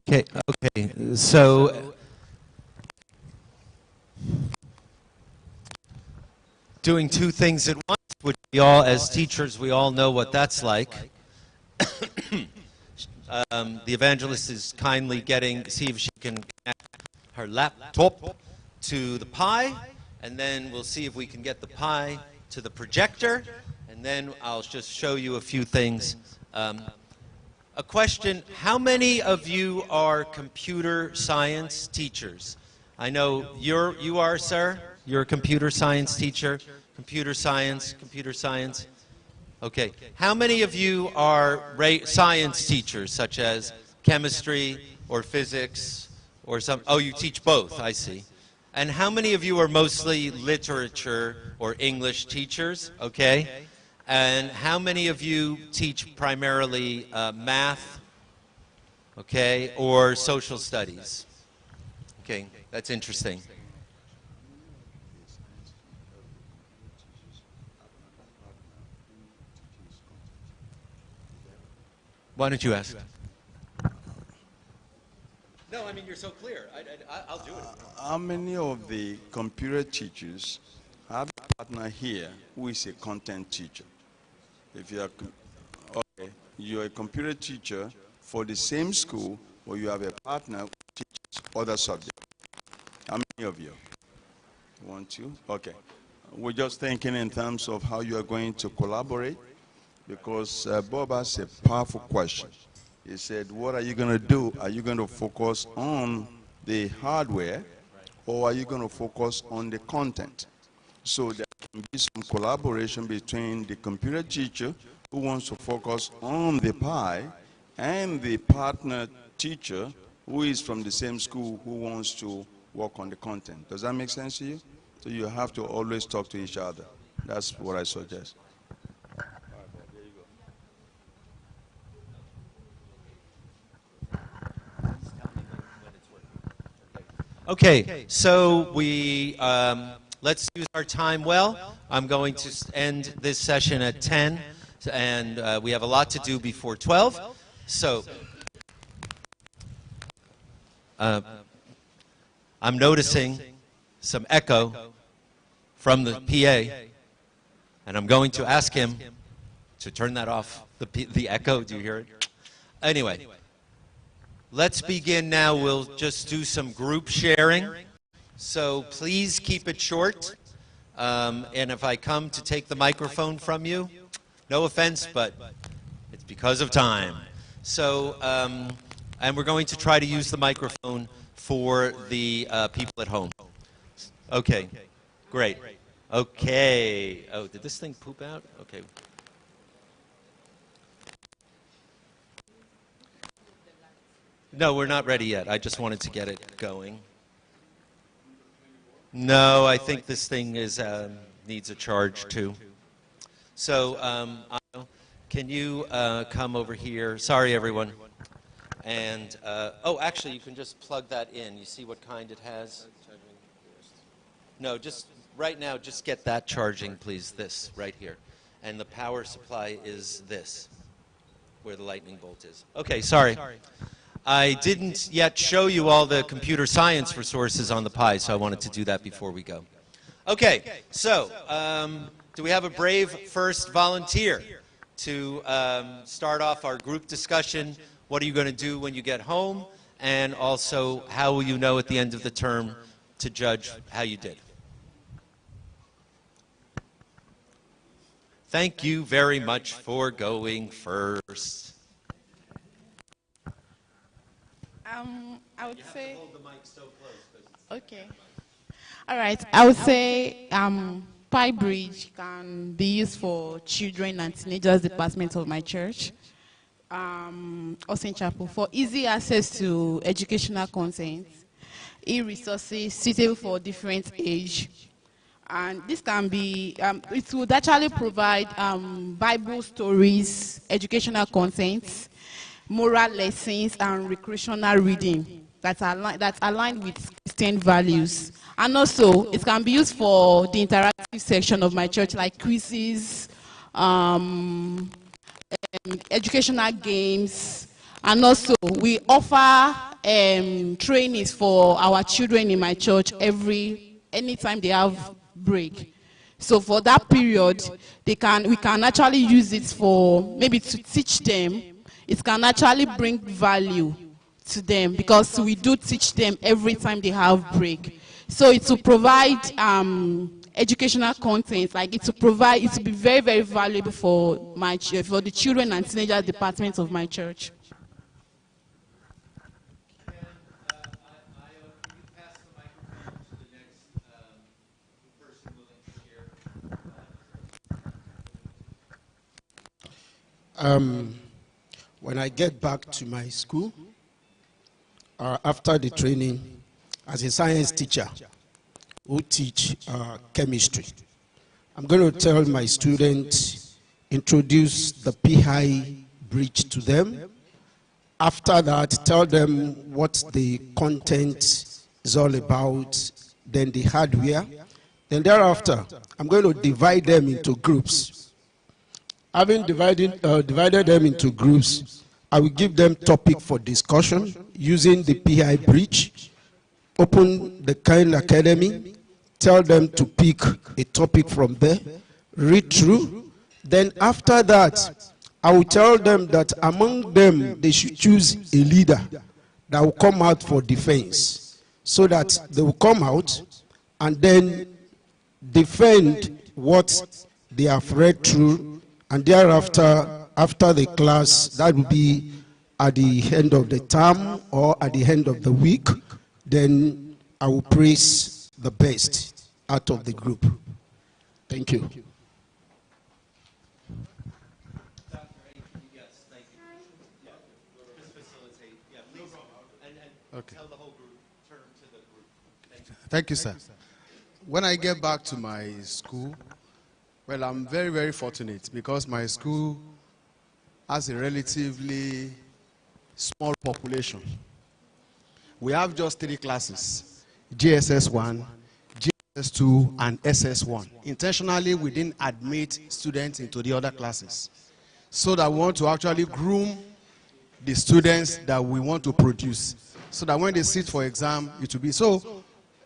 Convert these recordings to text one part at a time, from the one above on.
Okay, okay. So doing two things at once, which we all, as teachers, we all know what that's like. The evangelist is kindly see if she can connect her laptop to the Pi, and then we'll see if we can get the Pi to the projector, and then I'll just show you a few things. A question, how many of you are computer science teachers? I know you are, sir. You're a computer science teacher. Computer science. Okay. How many of you are science teachers, such as chemistry or physics or some? Oh, you teach both, I see. And how many of you are mostly literature or English teachers? Okay. And how many of you teach primarily math, okay, or social studies? Okay, that's interesting. Why don't you ask? No, I mean, you're so clear. I'll do it. How many of the computer teachers have a partner here who is a content teacher? If you are, okay, you're a computer teacher for the same school, or you have a partner who teaches other subjects. How many of you? 1, 2, okay. We're just thinking in terms of how you are going to collaborate, because Bob asked a powerful question. He said, what are you going to do? Are you going to focus on the hardware, or are you going to focus on the content? So there can be some collaboration between the computer teacher who wants to focus on the Pi and the partner teacher who is from the same school who wants to work on the content. Does that make sense to you? So you have to always talk to each other. That's what I suggest. Okay, so we let's use our time well. I'm going to end this session at 10, and we have a lot to do before 12. So I'm noticing some echo from the PA, and I'm going to ask him to turn that off. The echo, do you hear it? Anyway. Let's begin now. We'll just do some group sharing. So please keep it short. And if I come to take the microphone from you, no offense, but it's because of time. So, and we're going to try to use the microphone for the people at home. Okay, great. Okay. Oh, did this thing poop out? Okay. No, we're not ready yet. I just wanted to get it going. No, I think this thing is needs a charge too. So, can you come over here? Sorry, everyone. And oh, actually, you can just plug that in. You see what kind it has? No, just right now, just get that charging, please. This right here, and the power supply is this, where the lightning bolt is. Okay, sorry. I didn't yet show you all the computer science resources on the Pi, so I wanted to do that before we go. Okay, so do we have a brave first volunteer to start off our group discussion? What are you going to do when you get home? And also, how will you know at the end of the term to judge how you did? Thank you very much for going first. I would say. Hold the mic so close. Okay. All right. I would say Pi Bridge can be used for children and teenagers department of my church, Austin Chapel, for easy access to educational content, e-resources suitable for different age. And this can be, it would actually provide Bible stories, educational content, moral lessons, and recreational reading that's aligned with Christian values. And also, it can be used for the interactive section of my church, like quizzes, educational games, And also, we offer trainings for our children in my church anytime they have break. So for that period, we can actually use it for maybe to teach them. It can actually bring value to them because we do teach them every time they have break. So it will provide educational content, like it will be very, very valuable for for the children and teenagers department of my church. When I get back to my school, after the training, as a science teacher who teach chemistry, I'm going to tell my students, introduce the PI bridge to them. After that, tell them what the content is all about, then the hardware. Then thereafter, I'm going to divide them into groups. Having divided them into groups, I will give them topic for discussion using the PI bridge, open the Kyle Academy, tell them to pick a topic from there, read through. Then after that, I will tell them that among them, they should choose a leader that will come out for defense, so that they will come out and then defend what they have read through, and thereafter, after the class, that will be at the end of the term or at the end of the week, then I will praise the best out of the group. Thank you. Okay. Thank you, sir. When I get back to my school, well, I'm very, very fortunate because my school has a relatively small population. We have just 3 classes, GSS 1, GSS 2, and SS 1. Intentionally, we didn't admit students into the other classes so that we want to actually groom the students that we want to produce, so that when they sit for exam, it will be. So,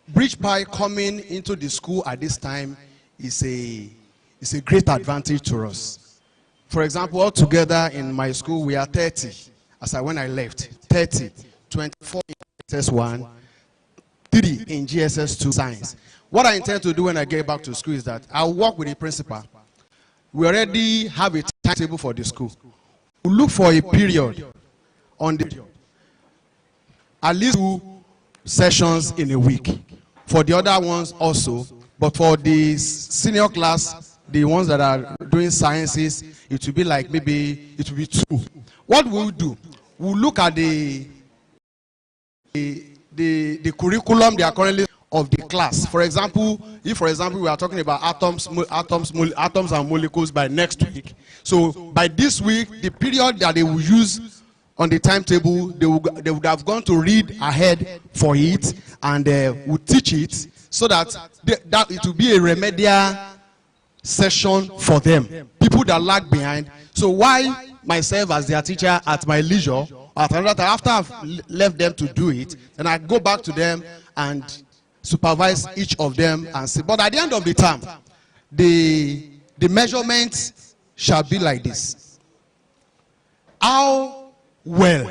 Bridge Pi coming into the school at this time is a great advantage to us. For example, altogether in my school, we are 30. When I left, 30, 24 in GSS 1, 3 in GSS 2 science. What I intend to do when I get back to school is that I'll work with the principal. We already have a timetable for the school. We'll look for a period on the at least 2 sessions in a week. For the other ones also, but for the senior class, the ones that are doing sciences, it will be like maybe it will be 2. What we'll do, we'll look at the curriculum they are currently of the class. For example, if we are talking about atoms and molecules by next week, so by this week, the period that they will use on the timetable, they would have gone to read ahead for it and would teach it so that it will be a remedial session for them, people that lag behind. So why myself as their teacher at my leisure, after I've left them to do it, then I go back to them and supervise each of them and see. But at the end of the term, the measurement shall be like this. How well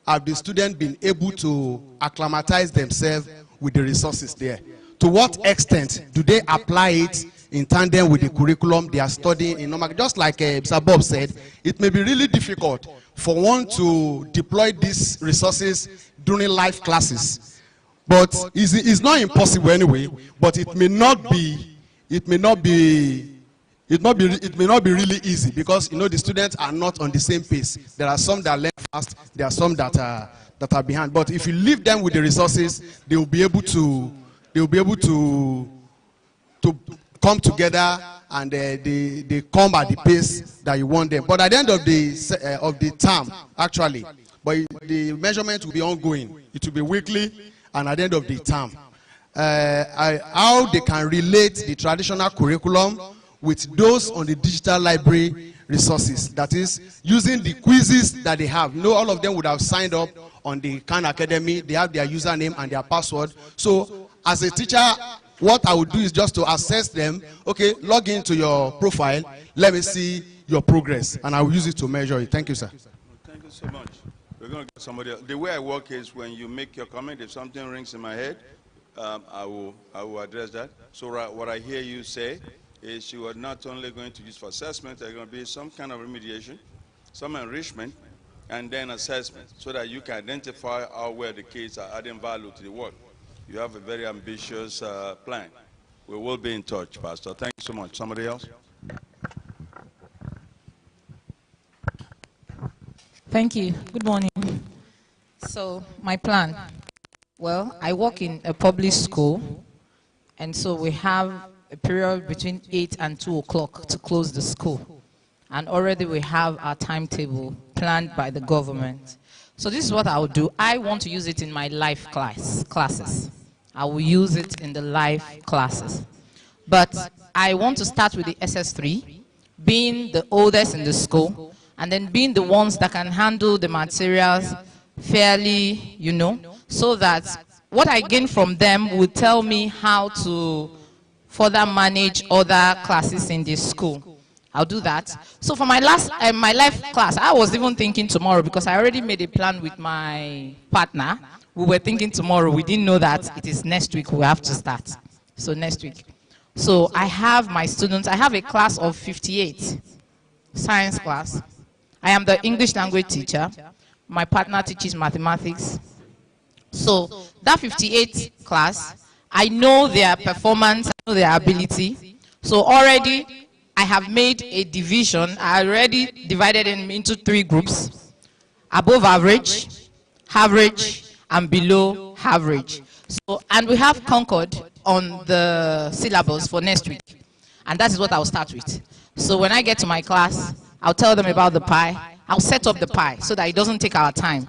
have the students been able to acclimatize themselves with the resources there? To what extent do they apply it in tandem with the curriculum they are studying in normal? Just like Mr. Bob said, it may be really difficult for one to deploy these resources during live classes, but it's not impossible anyway. But it may not be really easy because the students are not on the same pace. There are some that learn fast, there are some that are behind. But if you leave them with the resources, they will be able to come together and they come at the pace that you want them. But at the end of the term, actually, but the measurement will be ongoing. It will be weekly, and at the end of the term, how they can relate the traditional curriculum with those on the digital library resources. That is, using the quizzes that they have. You know, all of them would have signed up on the Khan Academy. They have their username and their password. So as a teacher, what I would do is just to assess them. Okay, log into your profile. Let me see your progress, and I will use it to measure it. Thank you, sir. Thank you so much. We're going to get somebody else. The way I work is when you make your comment, if something rings in my head, I will address that. So what I hear you say is you are not only going to use for assessment, there's going to be some kind of remediation, some enrichment, and then assessment, so that you can identify how well the kids are adding value to the work. You have a very ambitious plan. We will be in touch, Pastor. Thank you so much. Somebody else? Thank you. Good morning. So, my plan. Well, I work in a public school, and so we have a period between 8 and 2 o'clock to close the school. And already we have our timetable planned by the government. So this is what I will do. I want to use it in my life classes. I will use it in the life classes. But I want to start with the SS3, being the oldest in the school, and then being the ones that can handle the materials fairly, you know, so that what I gain from them will tell me how to further manage other classes in this school. I'll do that. So for my my life class, I was even thinking tomorrow, because I already made a plan with my partner. We were thinking tomorrow. We didn't know that it is next week we have to start. So next week. So I have my students. I have a class of 58, science class. I am the English language teacher. My partner teaches mathematics. So that 58 class, I know their performance, I know their ability. So already I have made a division. I already divided them into 3 groups: above average, average, and below average. So, and we have concord on the syllabus for next week. And that is what I'll start with. So when I get to my class, I'll tell them about the pie. I'll set up the pie so that it doesn't take our time.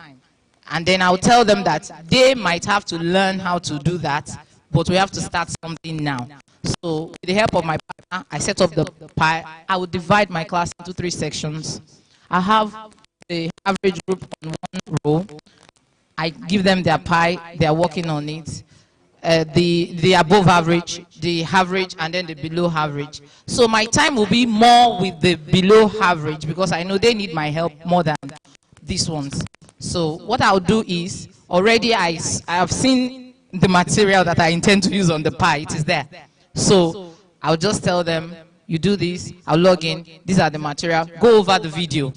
And then I'll tell them that they might have to learn how to do that, but we have to start something now. So with the help of my partner, I set up the pie. I will divide my class into 3 sections. I have the average group on one row. I give them their pie. They are working on it. The above average, the average, and then the below average. So my time will be more with the below average, because I know they need my help more than these ones. So what I'll do is, already I have seen the material that I intend to use on the pie. It is there. So I'll just tell them, you do this, I'll log in, these are the material, go over the video.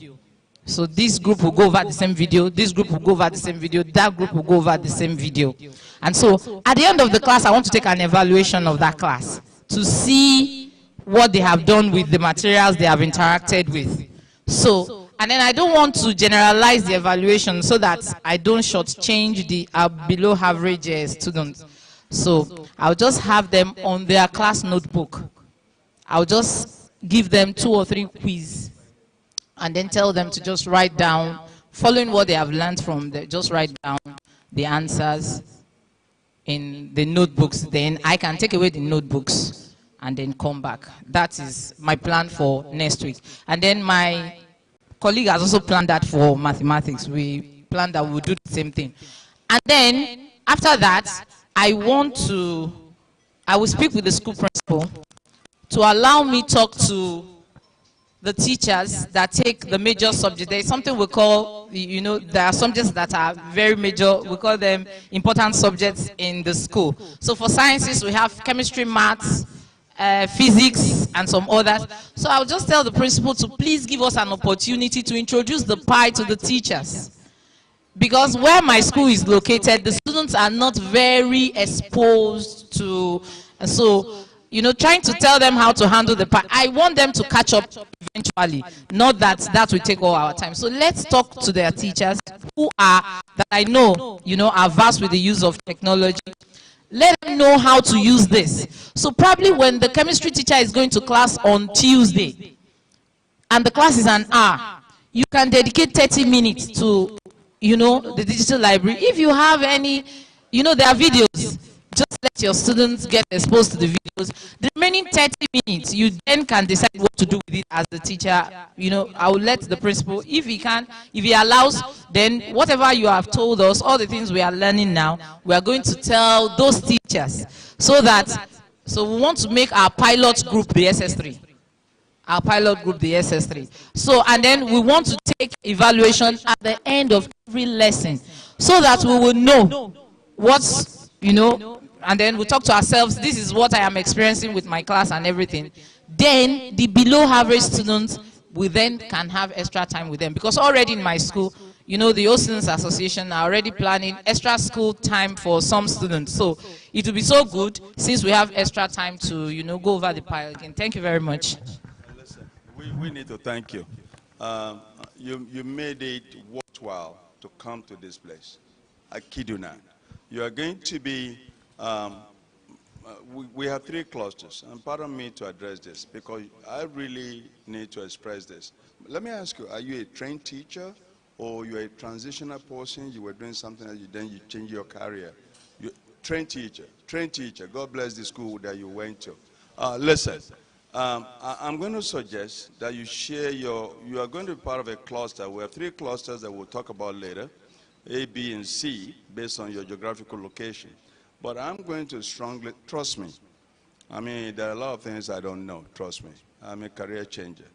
So this group will go over the same video, this group will go over the same video, that group will go over the same video. And so at the end of the class, I want to take an evaluation of that class to see what they have done with the materials they have interacted with. So, and then I don't want to generalize the evaluation so that I don't shortchange the below average students. So I'll just have them on their class notebook. I'll just give them 2 or 3 quiz, and then tell them to just write down, following what they have learned from just write down the answers in the notebooks. Then I can take away the notebooks and then come back. That is my plan for next week. And then my colleague has also planned that for mathematics. We planned that we'll do the same thing. And then after that, I will speak with the school principal to allow me talk to the teachers that take the major subject. There is something we call, you know, there are subjects that are very major. We call them important subjects in the school. So for sciences, we have chemistry, maths, physics, and some others. So I'll just tell the principal to please give us an opportunity to introduce the pie to the teachers. Because where my school is located, the students are not very exposed to, so, you know, trying to tell them how to handle the pie. I want them to catch up eventually, not that that will take all our time. So let's talk to their teachers who are, that I know, you know, are versed with the use of technology. Let them know how to use this. So probably when the chemistry teacher is going to class on Tuesday, and the class is an hour, you can dedicate 30 minutes to, you know, the digital library. If you have any, you know, there are videos. Just let your students get exposed to the videos. The remaining 30 minutes, you then can decide what to do with it as the teacher. You know, I will let the principal, if he can, if he allows, then whatever you have told us, all the things we are learning now, we are going to tell those teachers so we want to make our pilot group the SS3. Our pilot group, the SS3. So, and then we want to take evaluation at the end of every lesson so that we will know what's, you know, and then we talk to ourselves, this is what I am experiencing with my class and everything. Then the below average students, we then can have extra time with them. Because already in my school, you know, the Students Association are already planning extra school time for some students. So it will be so good since we have extra time to, you know, go over the pilot again. Thank you very much. We need to thank you. You made it worthwhile to come to this place. I kid you not. You are going to be, we have 3 clusters, and pardon me to address this, because I really need to express this. Let me ask you, are you a trained teacher, or you're a transitional person, you were doing something and then you change your career? Trained teacher, God bless the school that you went to. Listen. I'm going to suggest that you share you are going to be part of a cluster. We have 3 clusters that we'll talk about later, A, B, and C, based on your geographical location. But I'm going to strongly, trust me, I mean, there are a lot of things I don't know, trust me. I'm a career changer.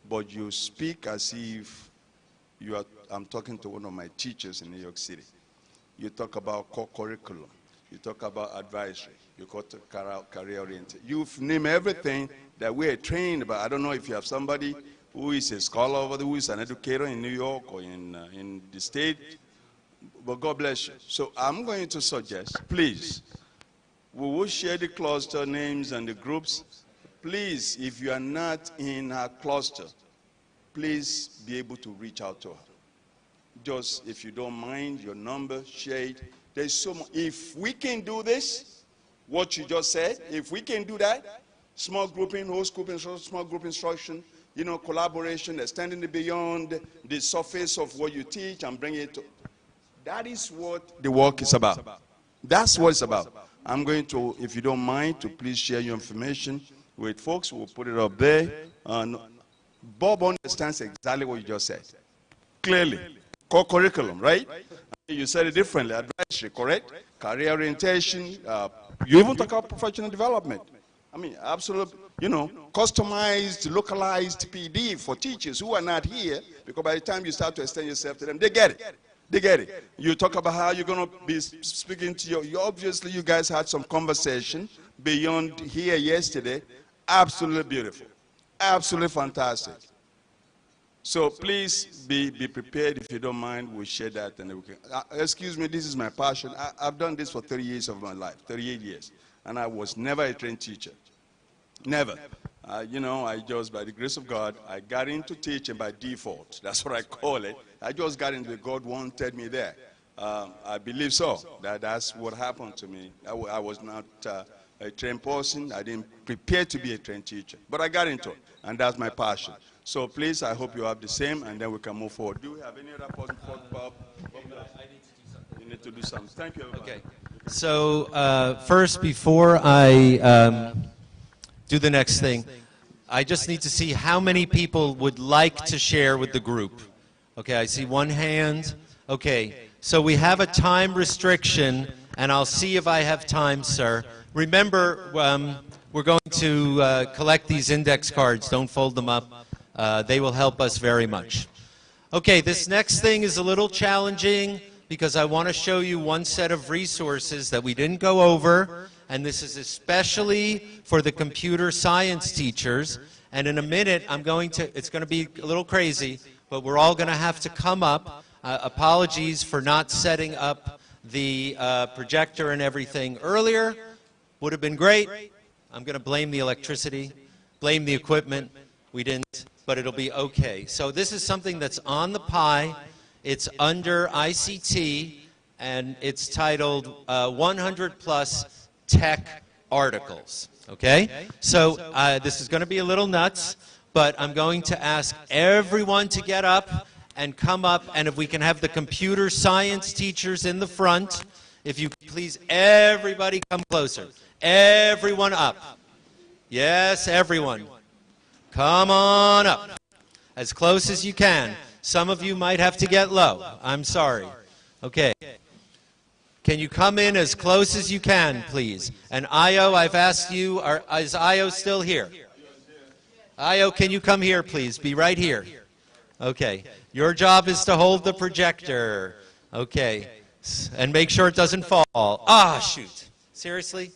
But you speak as if I'm talking to one of my teachers in New York City. You talk about core curriculum. You talk about advisory. You talk career oriented. You've named everything that we're trained about. I don't know if you have somebody who is a scholar over there, who is an educator in New York or in the state, but God bless you. So I'm going to suggest, please, we will share the cluster names and the groups. Please, if you are not in our cluster, please be able to reach out to her. Just, if you don't mind, your number, share it. There's so much. If we can do this, what you just said, if we can do that, small grouping, whole group instruction, small group instruction, you know, collaboration, extending it beyond the surface of what you teach and bring it to, that is what the work is about. That's what it's about. I'm going to, if you don't mind, to please share your information with folks. We'll put it up there. Bob understands exactly what you just said. Clearly. Core curriculum, right? You said it differently. Advisory, correct? Career orientation. You even talk about professional development. I mean, absolutely, you know, customized, localized PD for teachers who are not here, because by the time you start to extend yourself to them, they get it. They get it. You talk about how you're going to be speaking to obviously you guys had some conversation beyond here yesterday. Absolutely beautiful. Absolutely fantastic. So please be prepared. If you don't mind, we'll share that. And we can, excuse me, this is my passion. I've done this for 30 years of my life, 38 years. And I was never a trained teacher. Never. You know, I just, by the grace of God, I got into teaching by default. That's what I call it. I just got into it. God wanted me there. I believe so. That's what happened to me. I was not a trained person. I didn't prepare to be a trained teacher. But I got into it. And that's my passion. So please, I hope you have the same, and then we can move forward. Do we have any other person? Bob? You need to do something. Thank you, everybody. Okay. So first, before I do the next thing, I just need to see how many people would like to share with the group. Okay, I see one hand. Okay, so we have a time restriction, and I'll see if I have time, sir. Remember, we're going to collect these index cards. Don't fold them up. They will help us very much. Okay, this next thing is a little challenging because I want to show you one set of resources that we didn't go over, and this is especially for the computer science teachers. And in a minute, it's going to be a little crazy, but we're all going to have to come up. Apologies for not setting up the projector and everything earlier. Would have been great. I'm going to blame the electricity, blame the equipment. We didn't, but it'll be okay. So this is something that's on the Pi. It's under ICT, and it's titled 100 Plus Tech Articles. Okay? So this is going to be a little nuts, but I'm going to ask everyone to get up and come up, and if we can have the computer science teachers in the front, If you please, everybody come closer. Everyone up. Yes, everyone. Come on up. As close as you can. Some of you might have to get low. I'm sorry. Okay. Can you come in as close as you can, please? And Io, I've asked you, is Io still here? Io, can you come here, please? Be right here. Okay. Your job is to hold the projector. Okay. And make sure it doesn't fall. Ah, shoot. Seriously?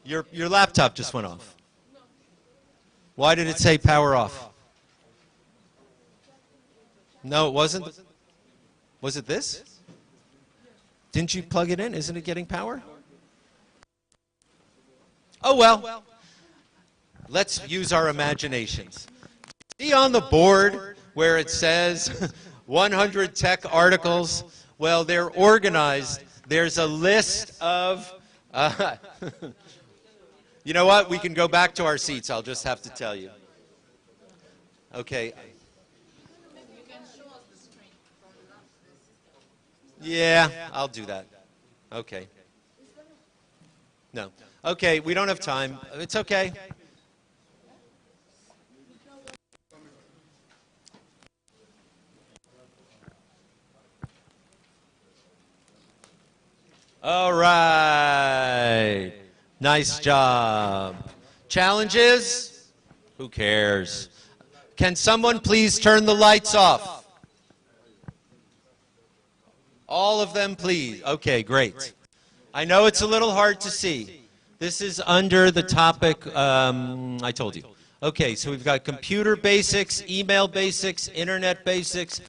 Your laptop just went off. Why did it say power off? No, it wasn't. Was it this? Didn't you plug it in? Isn't it getting power? Oh, well. Let's use our imaginations. See on the board where it says 100 tech articles? Well, they're organized. There's a list of... you know what? We can go back to our seats. I'll just have to tell you. Okay. Yeah, I'll do that. Okay. No. Okay, we don't have time. It's okay. All right. Nice job. Challenges? Who cares? Can someone please turn the lights off? All of them, please. Okay, great. I know it's a little hard to see. This is under the topic I told you. Okay, so we've got computer basics, email basics, internet basics.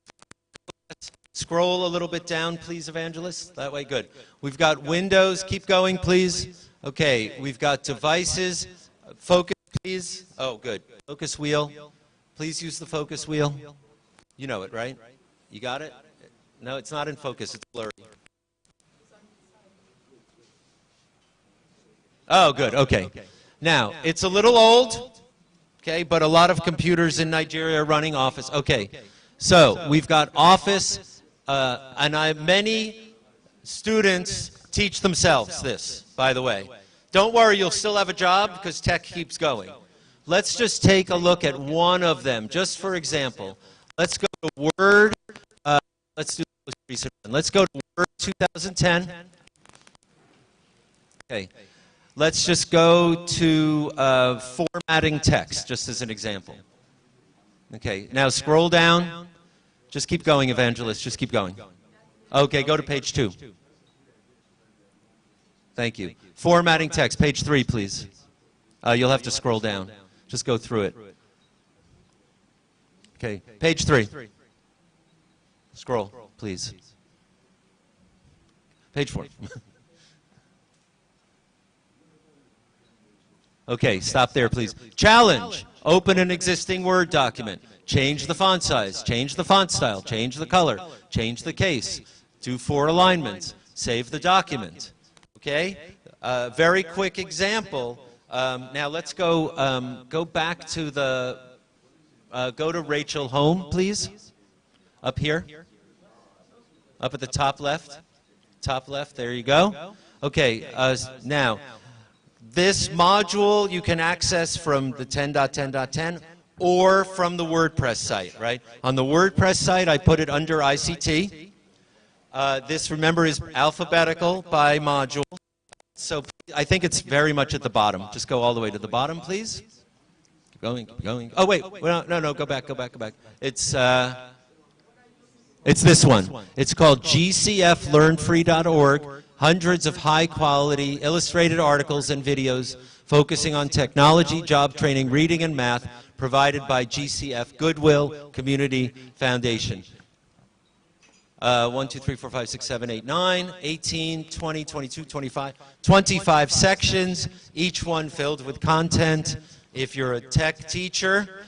Scroll a little bit down, please, Evangelist. That way, good. We've got Windows. Keep going, please. Okay, we've got devices. Focus, please. Oh, good. Focus wheel. Please use the focus wheel. You know it, right? You got it? No, it's not in focus. It's blurry. Oh, good. Okay. Now, it's a little old, okay, but a lot of computers in Nigeria are running Office. Okay. So, we've got Office, and many students teach themselves this, by the way. Don't worry, you'll still have a job because tech keeps going. Let's just take a look at one of them, just for example. Let's go to Word. Let's do the most recent one. Let's go to Word 2010. Okay. Let's just go to formatting text, just as an example. Okay. Now scroll down. Just keep going, Evangelist. Just keep going. Okay, go to page 2. Thank you. Formatting text, page 3, please. You'll have to scroll down. Just go through it. Okay, page 3. Scroll, please. Page 4. Okay, stop there, please. Challenge. Open an existing Word document. Change the font size. Change the font style. Change the color. Change the case. Do 4 alignments. Save the document. Okay? Very quick example. Now let's go back to the, go to Rachel Home, please. Up here. Up at the top left. Top left, there you go. Okay, now, this module you can access from the 10.10.10 or from the WordPress site, right? On the WordPress site, I put it under ICT. This, remember, is alphabetical by module. So I think it's very much at the bottom. Just go all the way to the bottom, please. Keep going, keep going. Oh, wait, no, go back. It's this one. It's called gcflearnfree.org. Hundreds of high-quality illustrated articles and videos focusing on technology, job training, reading, and math, provided by GCF Goodwill Community Foundation. 1, 2, 3, 4, 5, 6, 7, 8, 9, 18, 20, 22, 25, 25 sections, each one filled with content. If you're a tech teacher,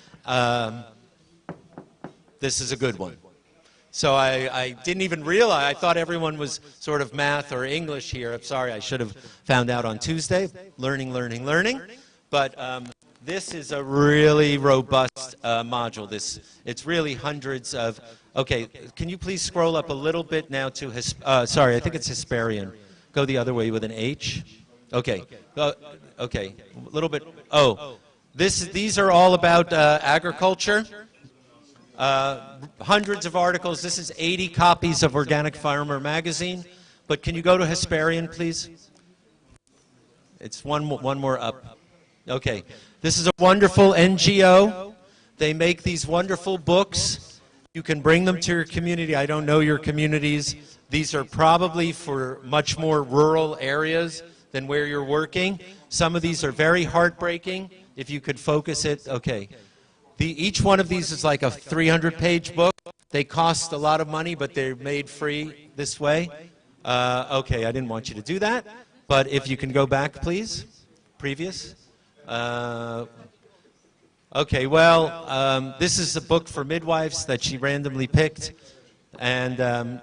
this is a good one. So I didn't even realize, I thought everyone was sort of math or English here. I'm sorry, I should have found out on Tuesday. Learning. But This is a really robust module. It's really hundreds of. Okay, can you please scroll up a little bit now to sorry, I think it's Hesperian. Go the other way with an H. Okay, okay, a little bit. Oh, these are all about agriculture. Hundreds of articles. This is 80 copies of Organic Farmer magazine. But can you go to Hesperian, please? It's one more up. Okay. This is a wonderful NGO. They make these wonderful books. You can bring them to your community. I don't know your communities. These are probably for much more rural areas than where you're working. Some of these are very heartbreaking. If you could focus it, okay. Each one of these is like a 300-page book. They cost a lot of money, but they're made free this way. Okay, I didn't want you to do that. But if you can go back, please. Previous. Okay, well, this is a book for midwives that she randomly picked. And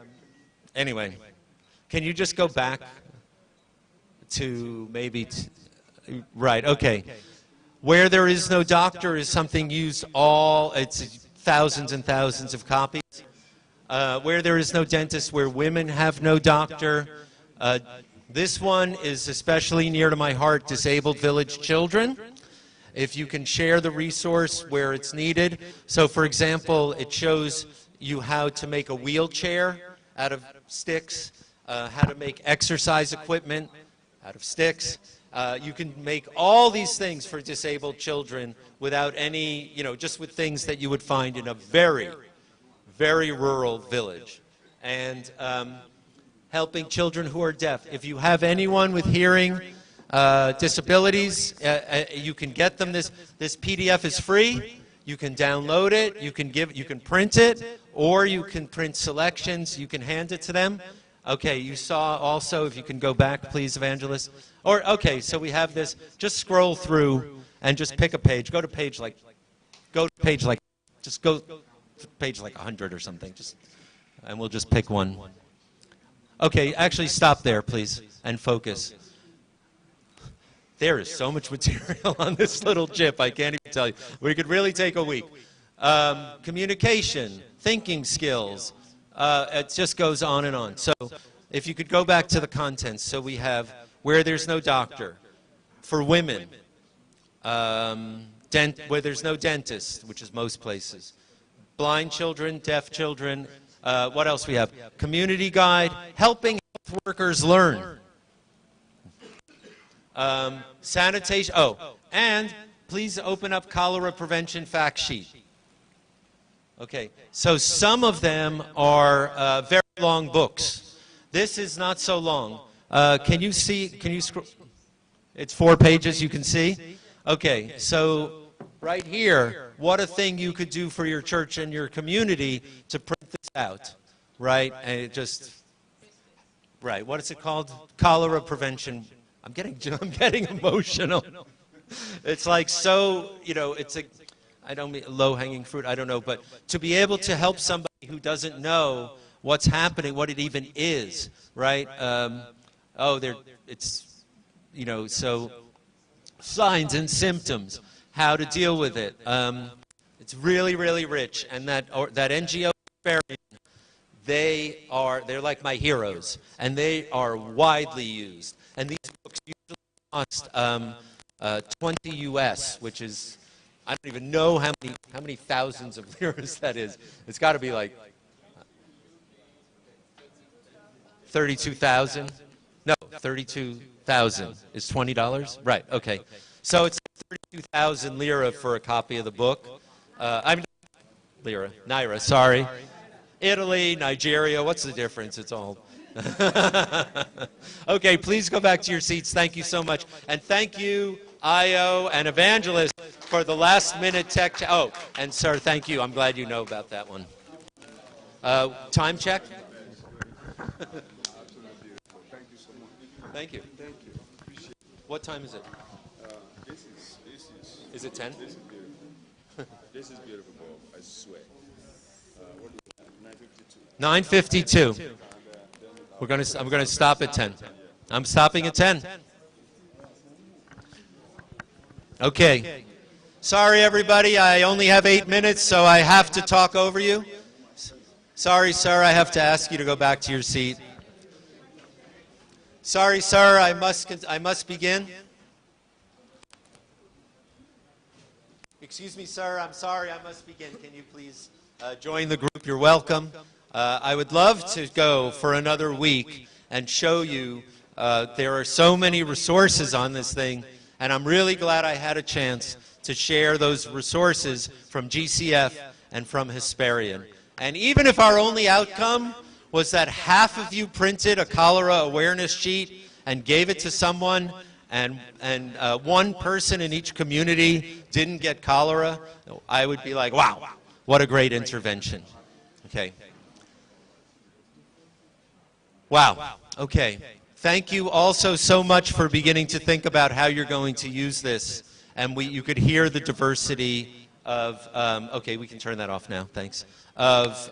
anyway, can you just go back to maybe, right, okay. Where There Is No Doctor is something used it's thousands and thousands of copies. Where There Is No Dentist, Where Women Have No Doctor. This one is especially near to my heart, Disabled Village Children. If you can share the resource where it's needed. So for example, it shows you how to make a wheelchair out of sticks, how to make exercise equipment out of sticks. You can make all these things for disabled children without any, just with things that you would find in a very, very rural village. And helping children who are deaf. If you have anyone with hearing disabilities, you can get them this PDF is free. You can download it, you can print it, or you can print selections, you can hand it to them. Okay, you saw also, if you can go back, please, Evangelist. Okay, so we have this. Just scroll through and just pick a page. Go to page like 100 or something. And we'll just pick one. Okay, actually stop there, please, and focus. There is so much material on this little chip, I can't even tell you. We could really take a week. Communication, thinking skills, it just goes on and on. So if you could go back to the contents. So we have Where There's No Doctor, for women, where there's no dentist, which is most places, blind children, deaf children, what else we have? Community guide, helping health workers learn. Sanitation, and please open up cholera prevention fact sheet. Okay, so some of them are very long books. This is not so long. Can you scroll? It's 4 pages, you can see. Okay, so right here, what a thing you could do for your church and your community to print this out, right? And it just, right, what is it called? Cholera prevention. I'm getting emotional. It's like so, it's a, I don't mean low-hanging fruit, I don't know, but to be able to help somebody who doesn't know what's happening, what it even is, right? It's, so signs and symptoms, how to deal with it. It's really, really rich, and that NGO they're like my heroes, and they are widely used. And these books usually cost 20 US, which is, I don't even know how many thousands of liras that is. It's got to be like 32,000. No, 32,000 is $20. Right. Okay. So it's 32,000 lira for a copy of the book. Naira. Sorry. Italy, Nigeria. What's the difference? It's all. Okay, please go back to your seats. Thank you so much. And thank you, Io and Evangelist, for the last-minute tech. And sir, thank you. I'm glad you know about that one. Time check? Thank you. Thank you. What time is it? Is it 10? This is beautiful. This is beautiful, Bob. I swear. What do you have? 9:52. 9:52. I'm gonna stop at 10. I'm stopping at 10. Okay. Sorry, everybody, I only have 8 minutes, so I have to talk over you. Sorry, sir, I have to ask you to go back to your seat. Sorry, sir, I must begin. Excuse me, sir, I'm sorry, I must begin. Can you please join the group? You're welcome. I would love to go for another week and show you there are so many resources on this thing, and I'm really glad I had a chance to share those resources from GCF and from Hesperian. And even if our only outcome was that half of you printed a cholera awareness sheet and gave it to someone, and one person in each community didn't get cholera, I would be like, wow, what a great intervention. Okay. Wow. Okay. Thank you also so much for beginning to think about how you're going to use this. And you could hear the diversity of, okay, we can turn that off now, thanks, of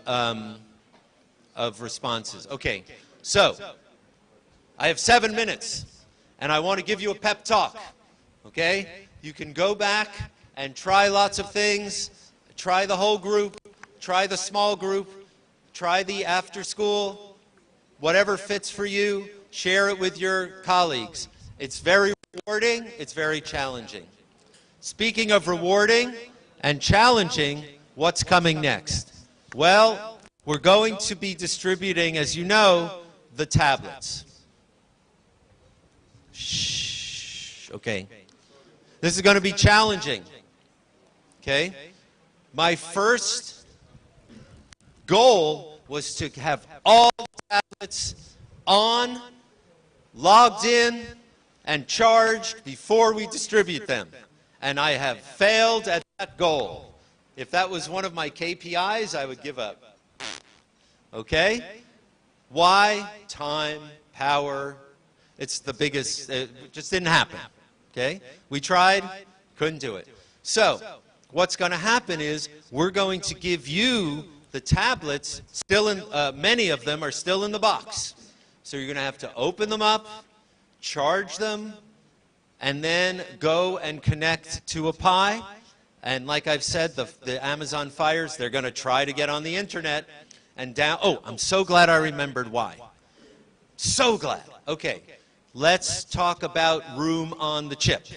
responses. Okay, so I have 7 minutes, and I want to give you a pep talk, okay? You can go back and try lots of things, try the whole group, try the small group, try the after school, whatever fits for you, share it with your colleagues. It's very rewarding, it's very challenging. Speaking of rewarding and challenging, what's coming next? Well, we're going to be distributing, as you know, the tablets. Shh, okay. This is going to be challenging, okay? My first goal was to have all the tablets on, logged in, and charged before we distribute them. And I have failed at that goal. If that was one of my KPIs, I would give up. Okay? Why? Time, power. It's the biggest, it just didn't happen. Okay? We tried, couldn't do it. So, what's going to happen is we're going to give you the tablets, still in, many of them are still in the box. So you're going to have to open them up, charge them, and then go and connect to a Pi. And like I've said, the Amazon fires, they're going to try to get on the internet and down. Oh, I'm so glad I remembered why. So glad. Okay, let's talk about room on the chip.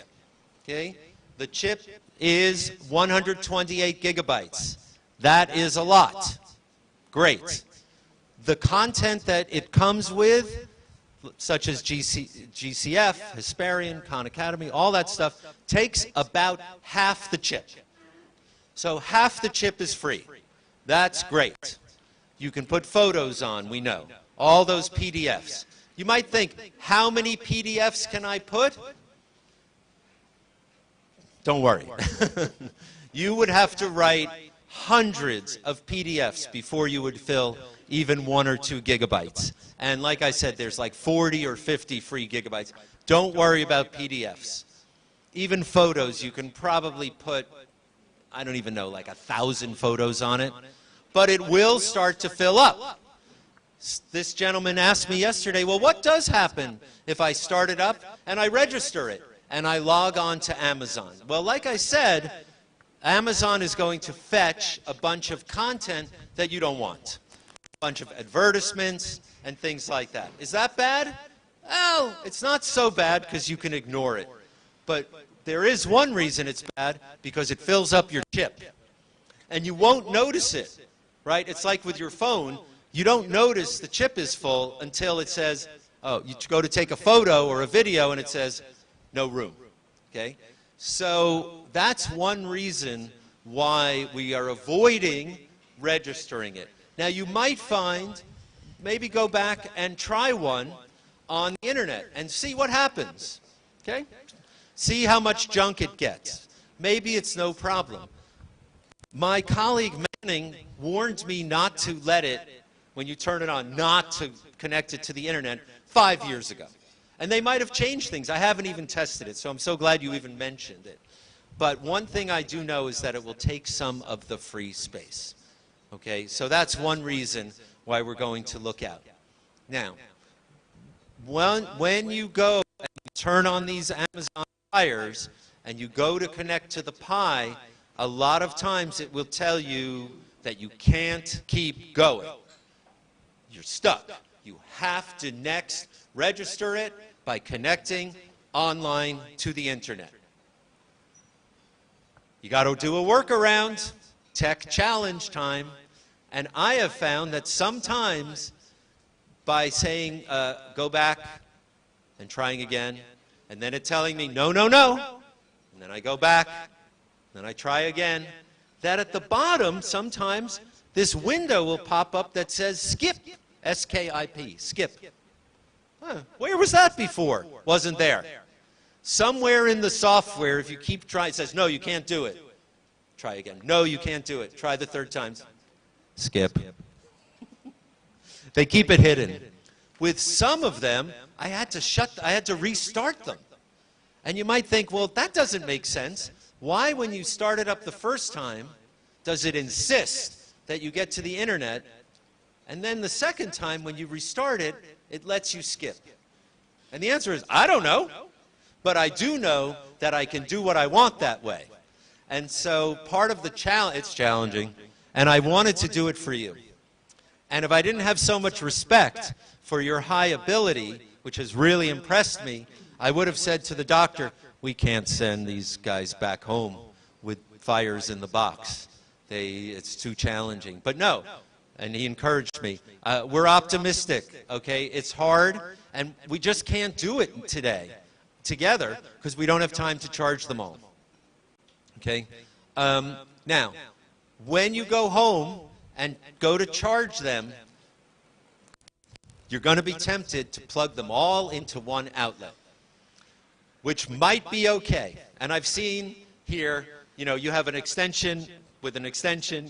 Okay, the chip is 128 gigabytes. That is a lot. Great. The content that it comes with, such as GCF, Hesperian, Khan Academy, all that stuff, takes about half the chip. So half the chip is free. That's great. You can put photos on, we know. All those PDFs. You might think, how many PDFs can I put? Don't worry. You would have to write hundreds of PDFs before you would fill even 1 or 2 gigabytes. And like I said, there's like 40 or 50 free gigabytes. Don't worry about PDFs. Even photos, you can probably put, I don't even know, like 1,000 photos on it. But it will start to fill up. This gentleman asked me yesterday, well, what does happen if I start it up and I register it and I log on to Amazon? Well, like I said, Amazon is going to fetch a bunch of content that you don't want. A bunch of advertisements and things like that. Is that bad? Oh, it's not so bad because you can ignore it. But there is one reason it's bad, because it fills up your chip. And you won't notice it, right? It's like with your phone. You don't notice the chip is full until it says, oh, you go to take a photo or a video and it says, no room, okay? So that's one reason why we are avoiding registering it. Now you might find, maybe go back and try one on the internet and see what happens, okay? See how much junk it gets. Maybe it's no problem. My colleague Manning warned me not to let it, when you turn it on, not to connect it to the internet 5 years ago. And they might have changed things. I haven't even tested it, so I'm so glad you even mentioned it. But one thing I do know is that it will take some of the free space. Okay, so that's one reason why we're going to look out. Now, when you go and turn on these Amazon fires and you go to connect to the Pi, a lot of times it will tell you that you can't keep going. You're stuck. You have to next register it by connecting online to the internet. You got to do a workaround, tech challenge time, and I have found that sometimes by saying go back and trying again, and then it telling me no, no, no, and then I go back, then I try again, that at the bottom sometimes this window will pop up that says skip, S-K-I-P, skip. Huh, where was that before? Wasn't there. Somewhere in the software, if you keep trying, it says, no, you can't do it. Try again. No, you can't do it. Try the third time. Skip. They keep it hidden. With some of them, I had to restart them. And you might think, well, that doesn't make sense. Why, when you start it up the first time, does it insist that you get to the internet, and then the second time, when you restart it, it lets you skip? And the answer is, I don't know. But I do know that I can do what I want that way. And so part of the challenge, it's challenging, and I wanted to do it for you. And if I didn't have so much respect for your high ability, which has really impressed me, I would have said to the doctor, we can't send these guys back home with fires in the box. It's too challenging. But no, and he encouraged me. We're optimistic, okay? It's hard, and we just can't do it together because we don't have time to charge them all. Okay? Now, when you go home and go to charge them, you're going to be tempted to plug them all into one outlet, which might be okay. And I've seen here, you have an extension with an extension,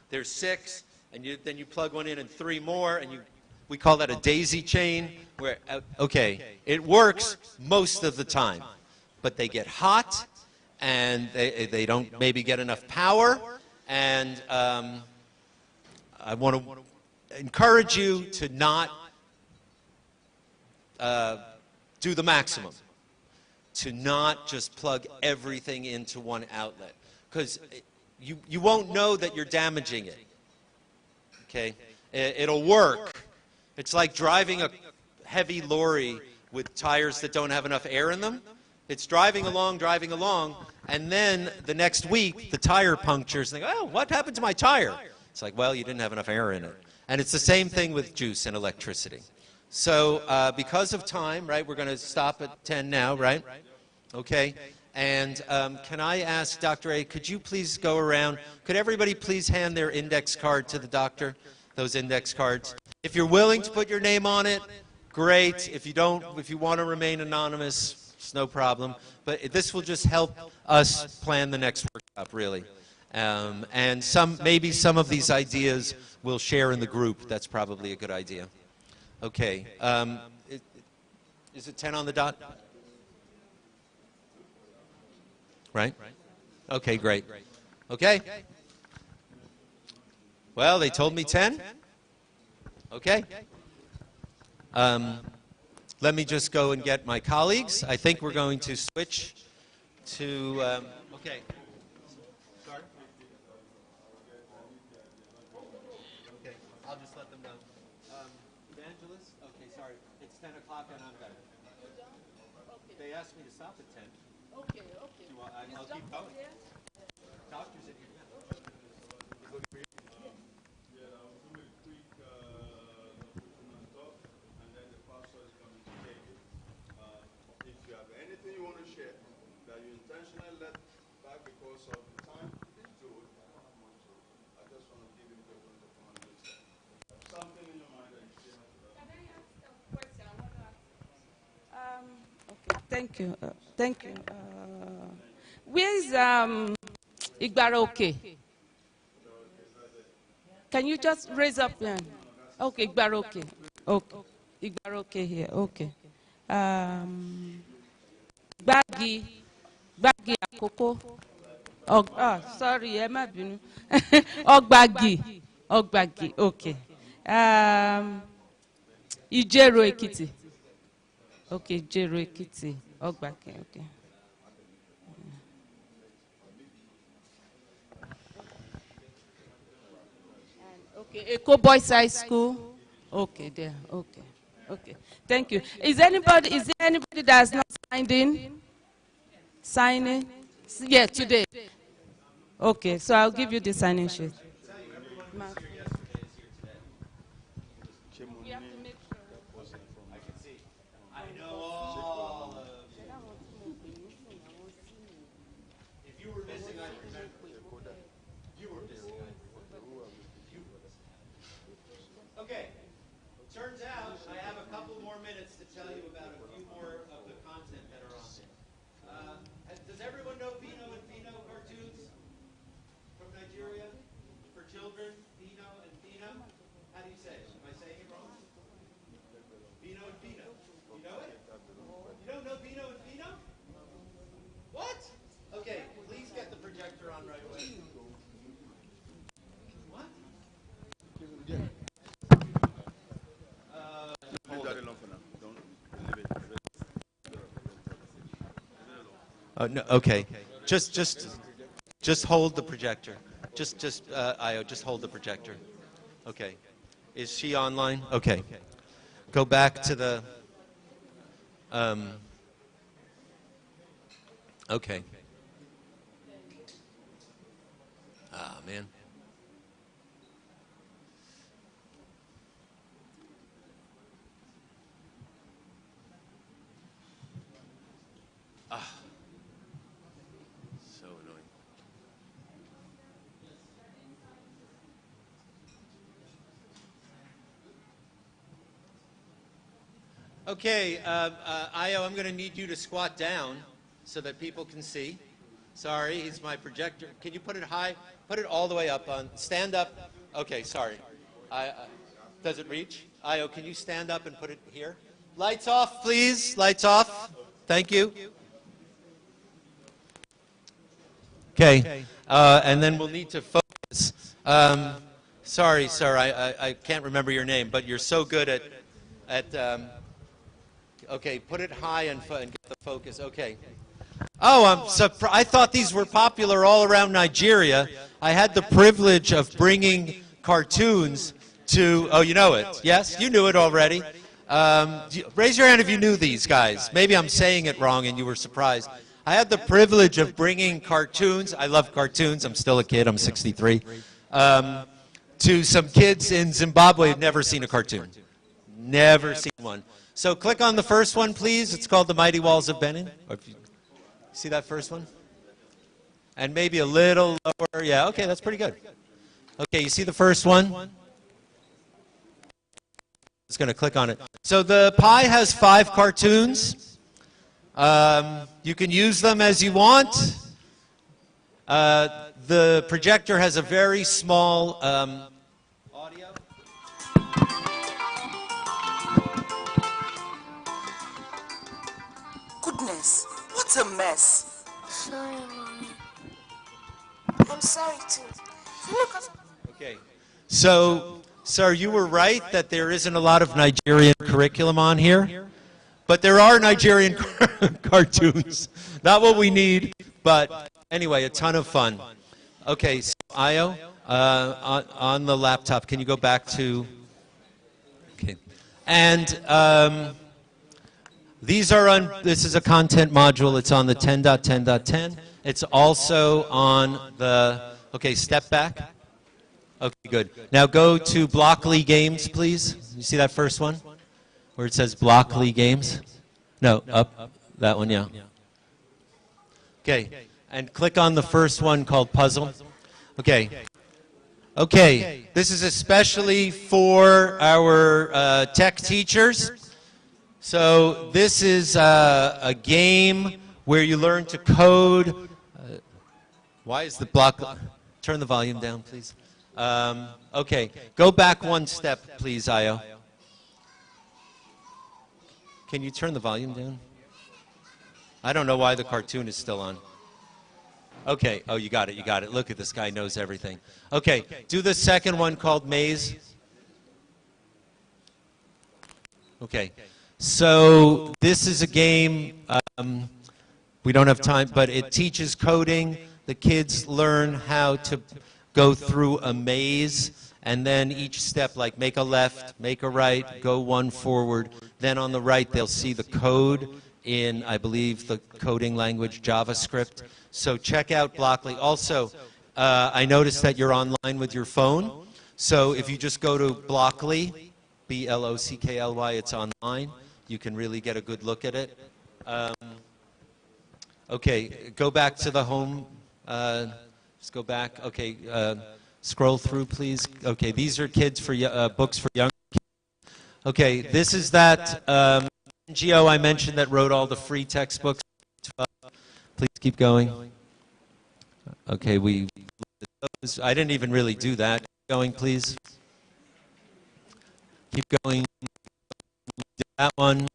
there's 6, and then you plug one in and 3 more, and we call that a daisy chain, where, okay, it works most of the time, but they get hot, and they don't maybe get enough power, and I want to encourage you to not do the maximum, to not just plug everything into one outlet, because you won't know that you're damaging it, okay? It'll work. It's like driving a heavy lorry with tires that don't have enough air in them. It's driving along, and then the next week, the tire punctures, and they go, oh, what happened to my tire? It's like, well, you didn't have enough air in it. And it's the same thing with juice and electricity. So because of time, right, we're going to stop at 10 now, right? Okay. And can I ask Dr. A, could you please go around? Could everybody please hand their index card to the doctor, those index cards? If you're willing to put your name on it, great. If you don't, if you want to remain anonymous, it's no problem. But this will just help us plan the next workshop, really. And maybe some of these ideas we'll share in the group. That's probably a good idea. Okay. Is it 10 on the dot? Right? Okay, great. Okay. Well, they told me 10. Okay. Let me just go and get my colleagues. I think we're going to switch to, okay. Start. Okay, I'll just let them know. Evangelist? Okay, sorry. It's 10 o'clock and I'm done. They asked me to stop at 10. Okay. I'll keep going. Doctor's in here. Good for you. Yeah, I'll do a quick talk, and then the pastor is coming to take it. If you have anything you want to share that you intentionally let back because of the time, please do it. I just want to give you the point of understanding. Something in your mind that you share. Can I ask a question? I want to ask. Okay, thank you. Thank you. Where's Igbaroke? Can you just raise up your hand? Okay, Igbaroke. Okay, Igbaroke here. Okay. Gbagi Akoko. Sorry, Emma Binu. Ogbagi. Okay. Ijero Ekiti. Okay, Ijero Ekiti. Ogbagi. Okay. Okay, Eco Boys High School. Okay, there. Okay. Okay. Thank you. Is there anybody that's not signed in? Signing? Yeah, today. Okay, so I'll give you the signing sheet. Okay. Turns out I have a couple more minutes to tell you about a few more of the content that are on there. Does everyone know Bino and Bino cartoons from Nigeria? For children, Bino and Bino? How do you say it? Am I saying it wrong? Bino and Bino. You know it? You don't know Bino and Bino? What? Okay, please get the projector on right away. What? Oh, no, okay. Just hold the projector. Io, just hold the projector. Okay. Is she online? Okay. Go back to the, okay. Ah, man. So annoying. Okay, Io, I'm going to need you to squat down so that people can see. Sorry, he's my projector. Can you put it high? Put it all the way up. Stand up. Okay, sorry. Does it reach? Io, can you stand up and put it here? Lights off, please. Lights off. Thank you. Okay, and then we'll need to focus. Sorry, sir, I can't remember your name, but you're so good at okay, put it high and get the focus. Okay. Oh, I'm surprised. I thought these were popular all around Nigeria. I had the privilege of bringing cartoons to, oh, you know it. Yes? You knew it already. Raise your hand if you knew these guys. Maybe I'm saying it wrong and you were surprised. I had the privilege of bringing cartoons. I love cartoons. I'm still a kid. I'm 63. To some kids in Zimbabwe who've never seen a cartoon. Never seen one. So click on the first one, please. It's called The Mighty Walls of Benin. See that first one? And maybe a little lower. Yeah, okay, that's pretty good. Okay, you see the first one? Just going to click on it. So the Pi has 5 cartoons. You can use them as you want. The projector has a very small audio. Goodness, what a mess. Sorry, Mommy. I'm sorry, too. Okay. So, sir, you were right that there isn't a lot of Nigerian curriculum on here. But there are Nigerian cartoons. Not what we need, but anyway, a ton of fun. Okay, so Io, on the laptop, can you go back to... Okay. And these are on... This is a content module. It's on the 10.10.10. It's also on the... Okay, step back. Okay, good. Now go to Blockly Games, please. You see that first one? Where it says Blockly Games? No, up. That one, yeah. Okay, and click on the first one called Puzzle. Okay. Okay, this is especially for our tech teachers. So this is a game where you learn to code. Why is the block... Turn the volume down, please. Okay, go back one step, please, Io. Can you turn the volume down? I don't know why the cartoon is still on. Okay, oh, you got it, you got it. Look at this guy, knows everything. Okay, do the second one called Maze. Okay, so this is a game, we don't have time, but it teaches coding. The kids learn how to go through a maze, and then each step, like make a left, make a right, go one forward. Then on the right, they'll see the code in, I believe, the coding language JavaScript. So check out Blockly. Also, I noticed that you're online with your phone. So if you just go to Blockly, B-L-O-C-K-L-Y, it's online. You can really get a good look at it. Okay, go back to the home. Just go back. Okay, scroll through, please. Okay, these are kids for books for young kids. Okay, this is that NGO I mentioned that wrote all the free textbooks. Please keep going. Okay, I didn't even really do that. Keep going, please. Keep going. We did that one.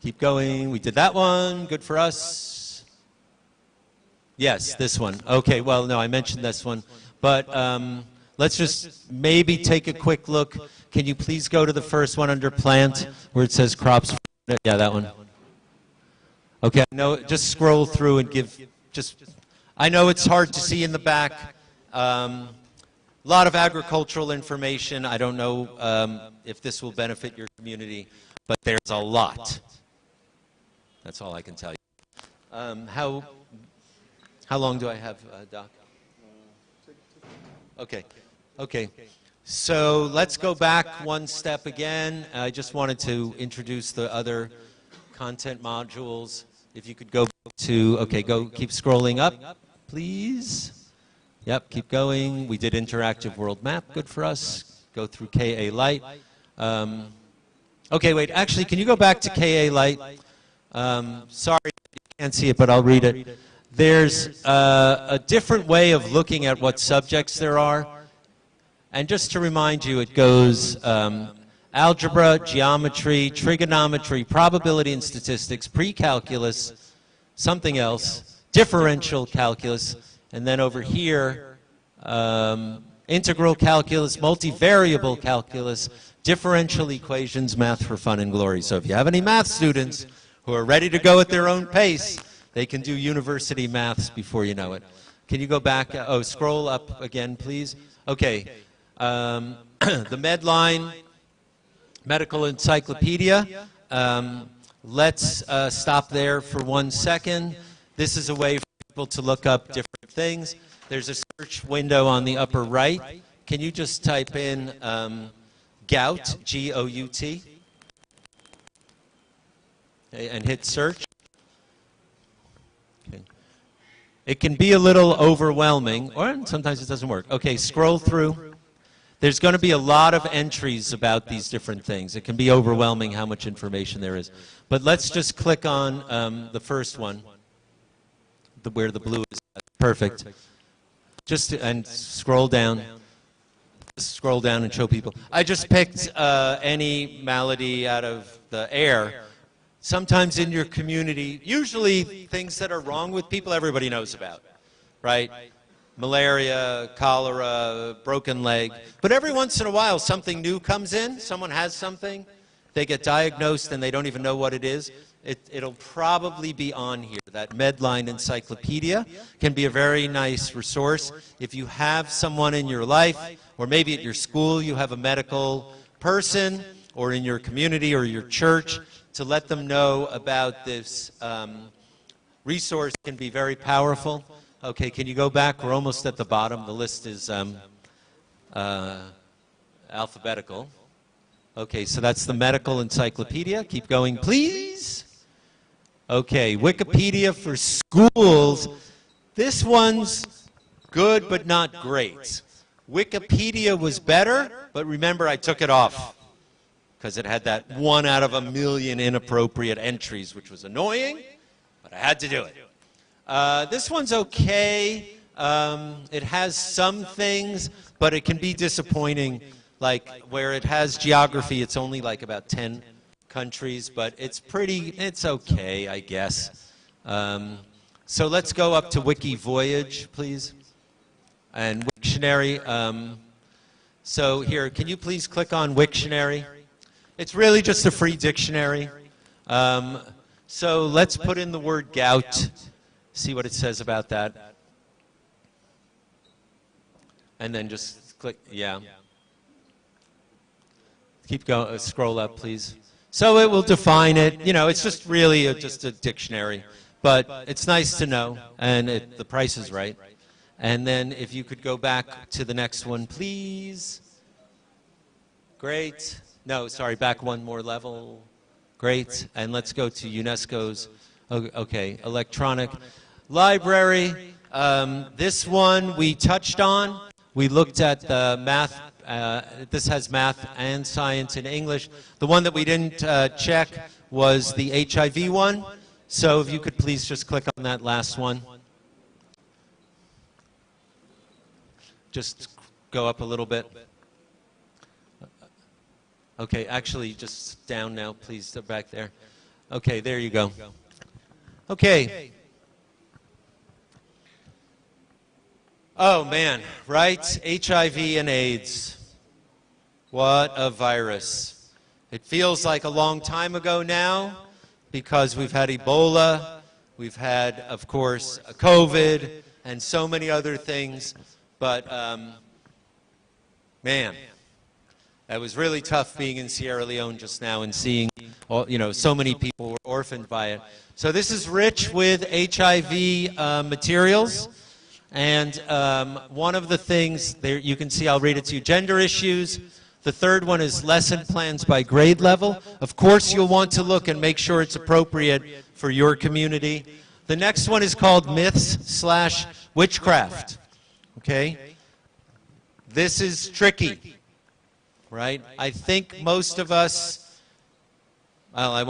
Keep going. We did that one. Good for us. Yes, this one. Okay, well, no, I mentioned this one. But let's just maybe take a quick look. Can you please go to the first one under plant where it says crops? Yeah, that one. Okay, no, just scroll through and give just, I know it's hard to see in the back. A lot of agricultural information. I don't know if this will benefit your community, but there's a lot. That's all I can tell you. How long do I have, Doc? Okay. Okay. So let's go back one step again. I just wanted to introduce the other content modules. If you could go to, okay, go keep scrolling up, please. Yep, keep going. We did interactive world map, good for us. Go through KA Lite. Okay, wait, actually, can you go back to KA Lite? Sorry, you can't see it, but I'll read it. There's a different way of looking at what subjects there are. And just to remind you, it goes algebra, geometry, trigonometry, probability and statistics, pre-calculus, something else, differential calculus, and then over here, integral calculus, multivariable calculus, differential equations, math for fun and glory. So if you have any math students who are ready to go at their own pace, they can do university maths before you know it. Can you go back? Oh, scroll up again, please. Okay. The Medline Medical Encyclopedia. Let's stop there for 1 second. This is a way for people to look up different things. There's a search window on the upper right. Can you just type in gout, G-O-U-T, and hit search? Okay. It can be a little overwhelming, or sometimes it doesn't work. Okay, scroll through. There's going to be a lot of entries about these different things. It can be overwhelming how much information there is. But let's just click on the first one, where the blue is. Perfect. And scroll down. Scroll down and show people. I just picked any malady out of the air. Sometimes in your community, usually things that are wrong with people everybody knows about, right? Malaria, cholera, broken leg. But every once in a while, something new comes in. Someone has something. They get diagnosed and they don't even know what it is. It'll probably be on here. That Medline Encyclopedia can be a very nice resource. If you have someone in your life, or maybe at your school you have a medical person, or in your community or your church, to let them know about this resource can be very powerful. Okay, can you go back? We're almost at the bottom. The list is alphabetical. Okay, so that's the Medical Encyclopedia. Keep going, please. Okay, Wikipedia for schools. This one's good but not great. Wikipedia was better, but remember I took it off because it had that 1 out of a million inappropriate entries, which was annoying, but I had to do it. This one's okay. It has some things, but it can be disappointing. Like where it has geography, it's only like about 10 countries, but it's okay, I guess. So let's go up to Wiki Voyage, please. And Wiktionary. So here, can you please click on Wiktionary? It's really just a free dictionary. So let's put in the word gout, see what it says about that. And then just click, yeah. Keep going, scroll up, please. So it will define it. You know, it's just really just a dictionary. But it's nice to know, and the price is right. And then if you could go back to the next one, please. Great. No, sorry, back one more level. Great. And let's go to UNESCO's, okay, electronic library. This one we touched on. We looked at the math. This has math and science and English. The one that we didn't check was the HIV one. So if you could please just click on that last one. Just go up a little bit. Okay, actually just down now, please, back there. Okay, there you go. Okay. Oh man, right? HIV and AIDS. What a virus. It feels like a long time ago now because we've had Ebola, we've had, of course, COVID, and so many other things. But, man, that was really tough being in Sierra Leone just now and seeing, you know, so many people were orphaned by it. So this is rich with HIV materials. And one of the things, there you can see, I'll read it to you, gender issues. The third one is lesson plans by grade level. Of course, you'll want to look and make sure it's appropriate for your community. The next one is called myths/witchcraft. Okay? This is tricky, right? I think most of us, well, I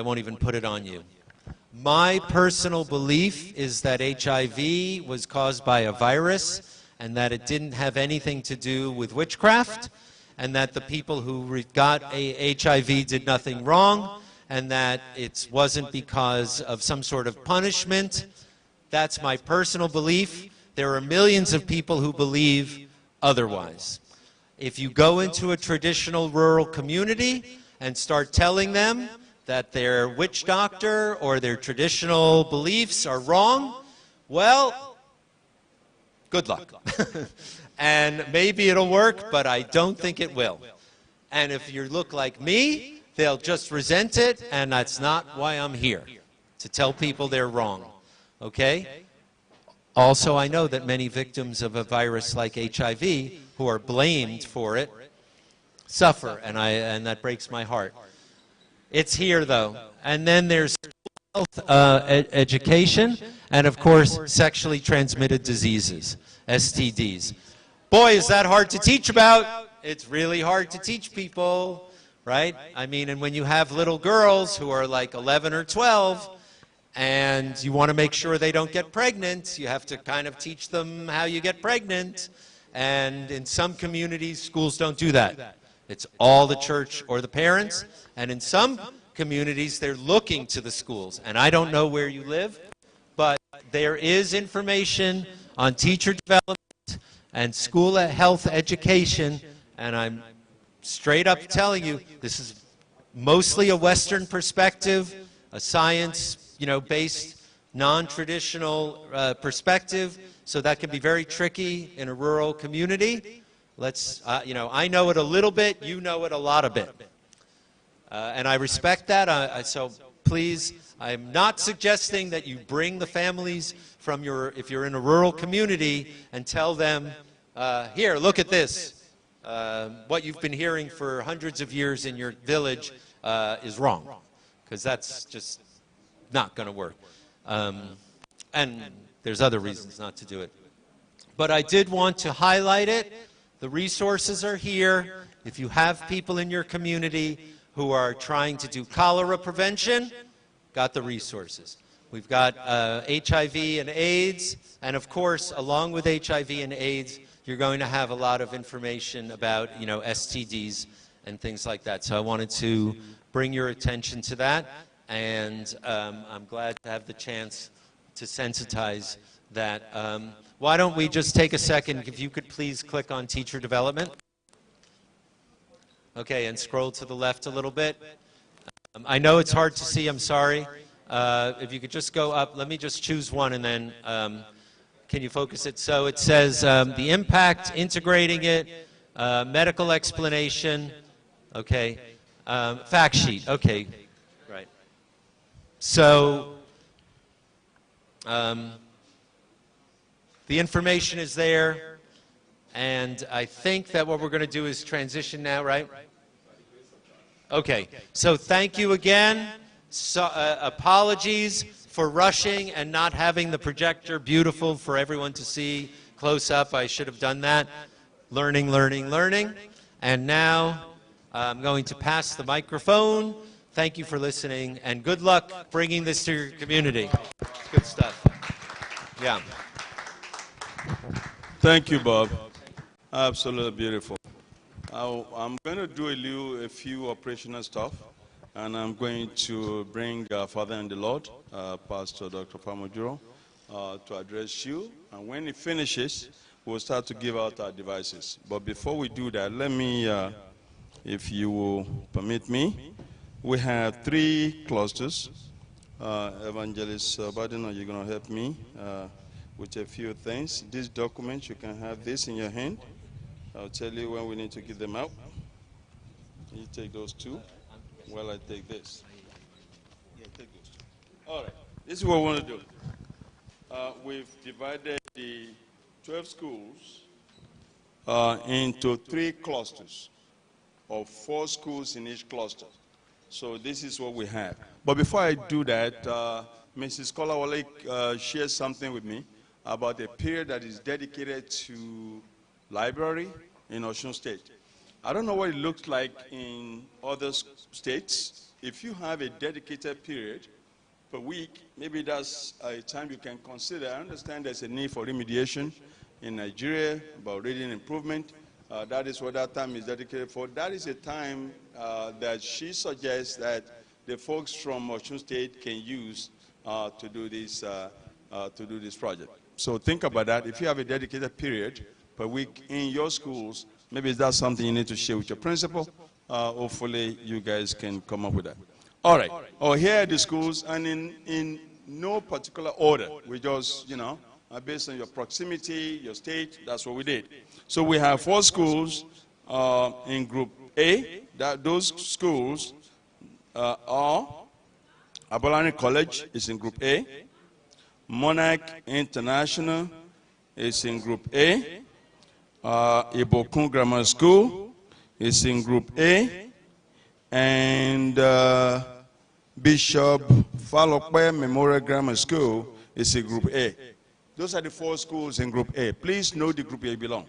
won't even put it on you. My personal belief is that HIV was caused by a virus and that it didn't have anything to do with witchcraft, and that the people who got HIV did nothing wrong, and that it wasn't because of some sort of punishment. That's my personal belief. There are millions of people who believe otherwise. If you go into a traditional rural community and start telling them that their witch doctor or their traditional beliefs are wrong, well, good luck. And maybe it'll work, but I don't think it will. And if you look like me, they'll just resent it, and that's not why I'm here, to tell people they're wrong. Okay? Also, I know that many victims of a virus like HIV who are blamed for it suffer, and that breaks my heart. It's here, though. And then there's health education, and of course, sexually transmitted diseases, STDs. Boy, is that hard to teach about. It's really hard to teach people, right? I mean, and when you have little girls who are like 11 or 12, and you want to make sure they don't get pregnant, you have to kind of teach them how you get pregnant. And in some communities, schools don't do that. It's all the church or the parents. And in some communities, they're looking to the schools. And I don't know where you live, but there is information on teacher development and school health education. And I'm straight up telling you, this is mostly a Western perspective, a science, based, non-traditional perspective. So that can be very tricky in a rural community. Let's, I know it a little bit, you know it a lot of bit. And I respect that, so please, I'm not suggesting that you bring the families from if you're in a rural community and tell them, here, look at this. What you've been hearing for hundreds of years in your village is wrong, because that's just not going to work. And there's other reasons not to do it. But I did want to highlight it. The resources are here. If you have people in your community who are trying to do cholera prevention, got the resources. We've got HIV and AIDS, and of course, along with HIV and AIDS, you're going to have a lot of information about, STDs and things like that. So I wanted to bring your attention to that, and I'm glad to have the chance to sensitize that. Why don't we just take a second, if you could please click on teacher development. Okay, and scroll to the left a little bit. I know it's hard to see, I'm sorry. If you could just go up, let me just choose one and then Can you focus it? So it says the impact, integrating it, medical explanation, okay, fact sheet, okay, right. So the information is there, and I think that what we're going to do is transition now, right? Okay, so thank you again. So, apologies for rushing and not having the projector beautiful for everyone to see close up. I should have done that. Learning, learning, learning. And now I'm going to pass the microphone. Thank you for listening, and good luck bringing this to your community. Good stuff. Yeah. Thank you, Bob. Absolutely beautiful. I'm going to do a few operational stuff, and I'm going to bring Father in the Lord, Pastor Dr. Famojuro, to address you. And when he finishes, we'll start to give out our devices. But before we do that, let me, if you will permit me, we have 3 clusters. Evangelist Baden, are you going to help me with a few things? These documents, you can have this in your hand. I'll tell you when we need to give them out. You take those 2 while I take this. Yeah, take those 2. All right, this is what we want to do. We've divided the 12 schools into 3 clusters, of 4 schools in each cluster. So this is what we have. But before I do that, Mrs. Kolawole shared something with me about a period that is dedicated to library in Osun State. I don't know what it looks like in other states. If you have a dedicated period per week, maybe that's a time you can consider. I understand there's a need for remediation in Nigeria about reading improvement. That is what that time is dedicated for. That is a time that she suggests that the folks from Osun State can use to do this project. So think about that. If you have a dedicated period per week in your schools, maybe that's something you need to share with your principal. Hopefully you guys can come up with that. All right. Oh, here are the schools, and in no particular order. We just, based on your proximity, your state, that's what we did. So we have 4 schools in Group A. Those schools are Abolani College is in Group A. Monarch International is in Group A. Ibokun Grammar School is in Group A. And Bishop Falokwe Memorial Grammar School is in Group A. Those are the 4 schools in Group A. Please know the Group A belong.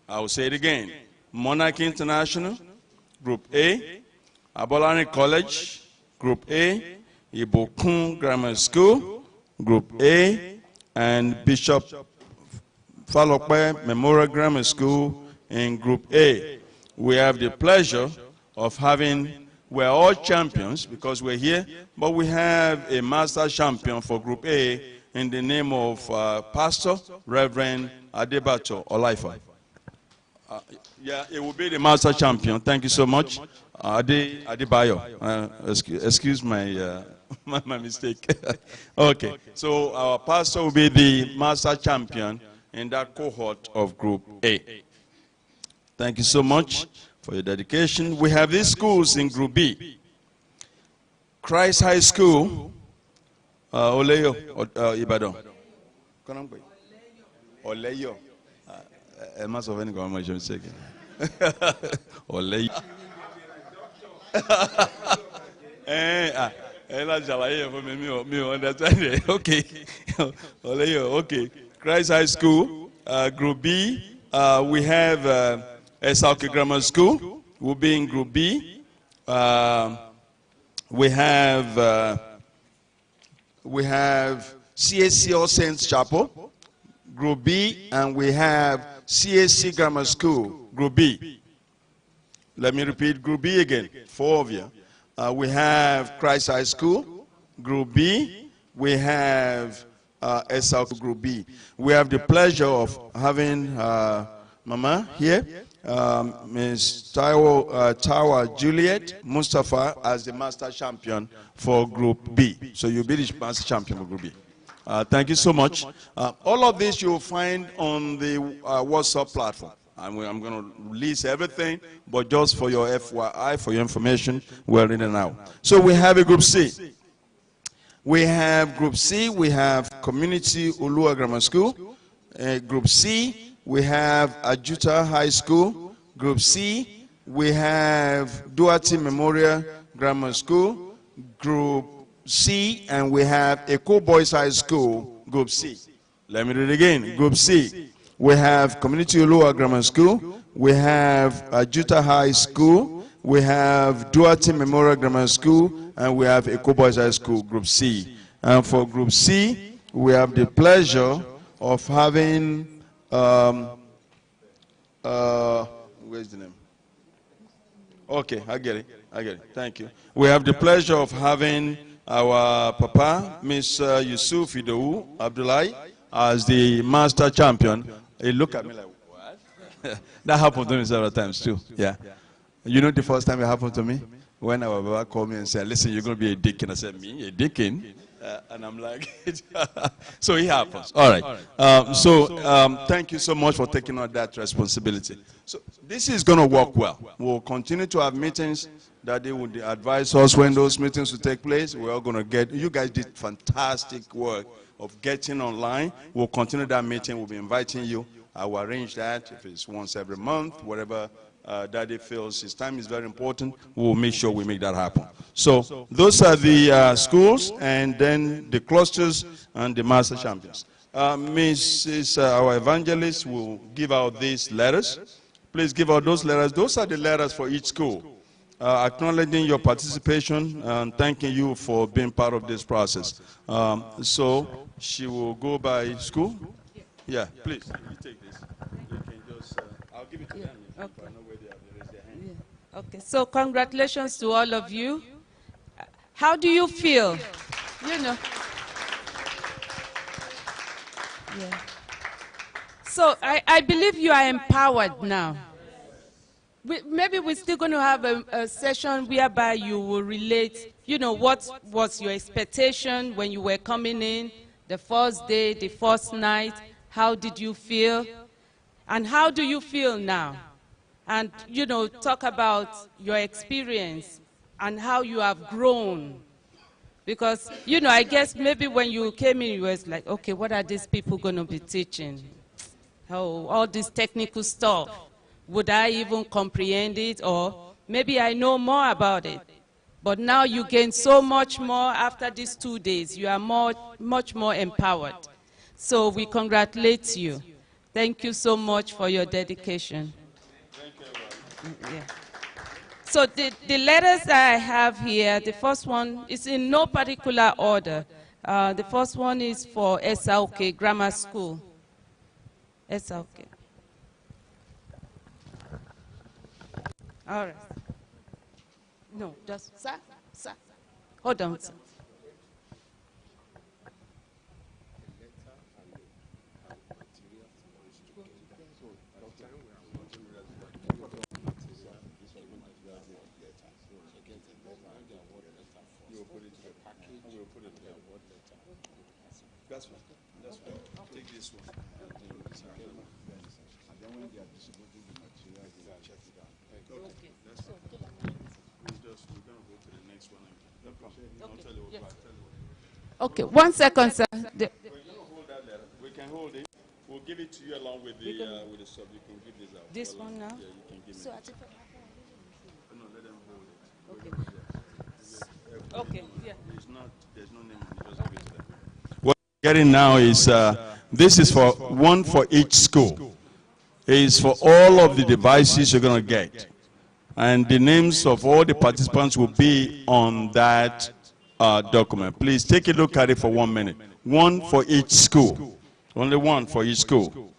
I will say it again. Monarch International, Group A. Abolani College, Group A. Ibokun Grammar School, Group A. And Bishop Falokwe Memorial Grammar School in Group A. We have the pleasure of having, we're all champions because we're here, but we have a master champion for Group A in the name of Pastor Reverend Adebato Olaifa. Yeah, it will be the master champion. Thank you so much. Adebayo. Excuse my, my mistake. Okay, so our pastor will be the master champion in that cohort of Group A. Thank you so much for your dedication. We have these schools in Group B. Christ High School, Oleyo, Ibadan. Oleyo. I must have any information second. Oleyo. Okay. Oleyo, okay. Christ High School, Group B. We have Esauke Grammar School. Will be in Group B. We have CAC All Saints Chapel, Group B, and we have CAC Grammar School, Group B. Let me repeat Group B again, 4 of you. We have Christ High School, Group B. We have Esauke Group B. We have the pleasure of having Mama here, Ms. Tawa Juliet Mustafa as the master champion for Group B. So you'll be the master champion for Group B. Thank you so much. All of this you'll find on the WhatsApp platform. I'm going to release everything, but just for your FYI, for your information, we're reading now. So we have a Group C. We have Group C, we have Community Ulua Grammar School. Group C, we have Ajuta High School. Group C, we have Duarte Memorial Grammar School. Group C, and we have Eco Boys High School, Group C. Let me read it again. Group C, we have Community Ulua Grammar School. We have Ajuta High School. We have Duarte Memorial Grammar School, and we have Eco Boys High School, Group C. And for Group C, we have the pleasure of having, where's the name? Okay, I get it, thank you. We have the pleasure of having our Papa, Miss Yusuf Idowu Abdullahi, as the master champion. He looked at me like, what? That happened to me several times too, yeah. You know the first time it happened to me? When our Baba called me and said, listen, you're going to be a deacon. I said, me, a deacon? And I'm like, so it happens. All right. Thank you so much for taking on that responsibility. So this is going to work well. We'll continue to have meetings that they would advise us when those meetings will take place. We're all going to get, you guys did fantastic work of getting online. We'll continue that meeting. We'll be inviting you. I will arrange that if it's once every month, whatever Daddy feels his time is very important. We'll make sure we make that happen. So those are the schools, and then the clusters and the master champions. Our evangelist will give out these letters. Please give out those letters. Those are the letters for each school, acknowledging your participation and thanking you for being part of this process. So she will go by school. Yeah, please. You take this. You can just, I'll give it to them. Okay. I know where they have raised their hand. Yeah. Okay, so congratulations to all of you. How do you feel? You know. Yeah. So I believe you are empowered now. Maybe we're still going to have a session whereby you will relate, you know, what was your expectation when you were coming in, the first day, the first night, how did you feel? And how do you feel now? And, you know, talk about your experience and how you have grown. Because, you know, I guess maybe when you came in, you was like, okay, what are these people going to be teaching? Oh, all this technical stuff. Would I even comprehend it? Or maybe I know more about it. But now you gain so much more after these 2 days. You are much more empowered. So we congratulate you. Thank you so much for your dedication. Yeah. So the letters that I have here, the first one is in no particular order. The first one is for SLK Grammar School. SLK. All right. No, just, sir. Hold on, sir. That's fine. Take this one. And then when they are distributing the material, they will check it out. Okay. That's fine. We're going to go to the next one. No problem. I'll tell you what. Okay, 1 second, sir. We're going to hold that letter. We can hold it. We'll give it to you along with the sub. You can give this out. This one now? Yeah, you can give it. No, let them hold it. Okay. Yeah. There's no name on it. Just give it to them. What we're getting now is, this is for one for each school. It's for all of the devices you're going to get. And the names of all the participants will be on that document. Please take a look at it for 1 minute. One for each school. Only one for each school.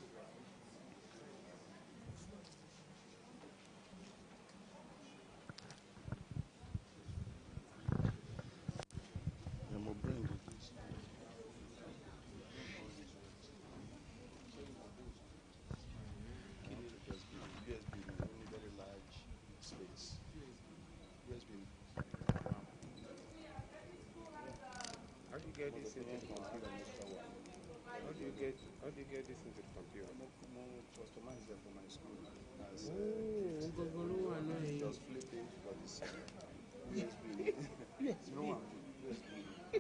get this into the computer? Customize them for my school. As, Just flip it for this USB. no one.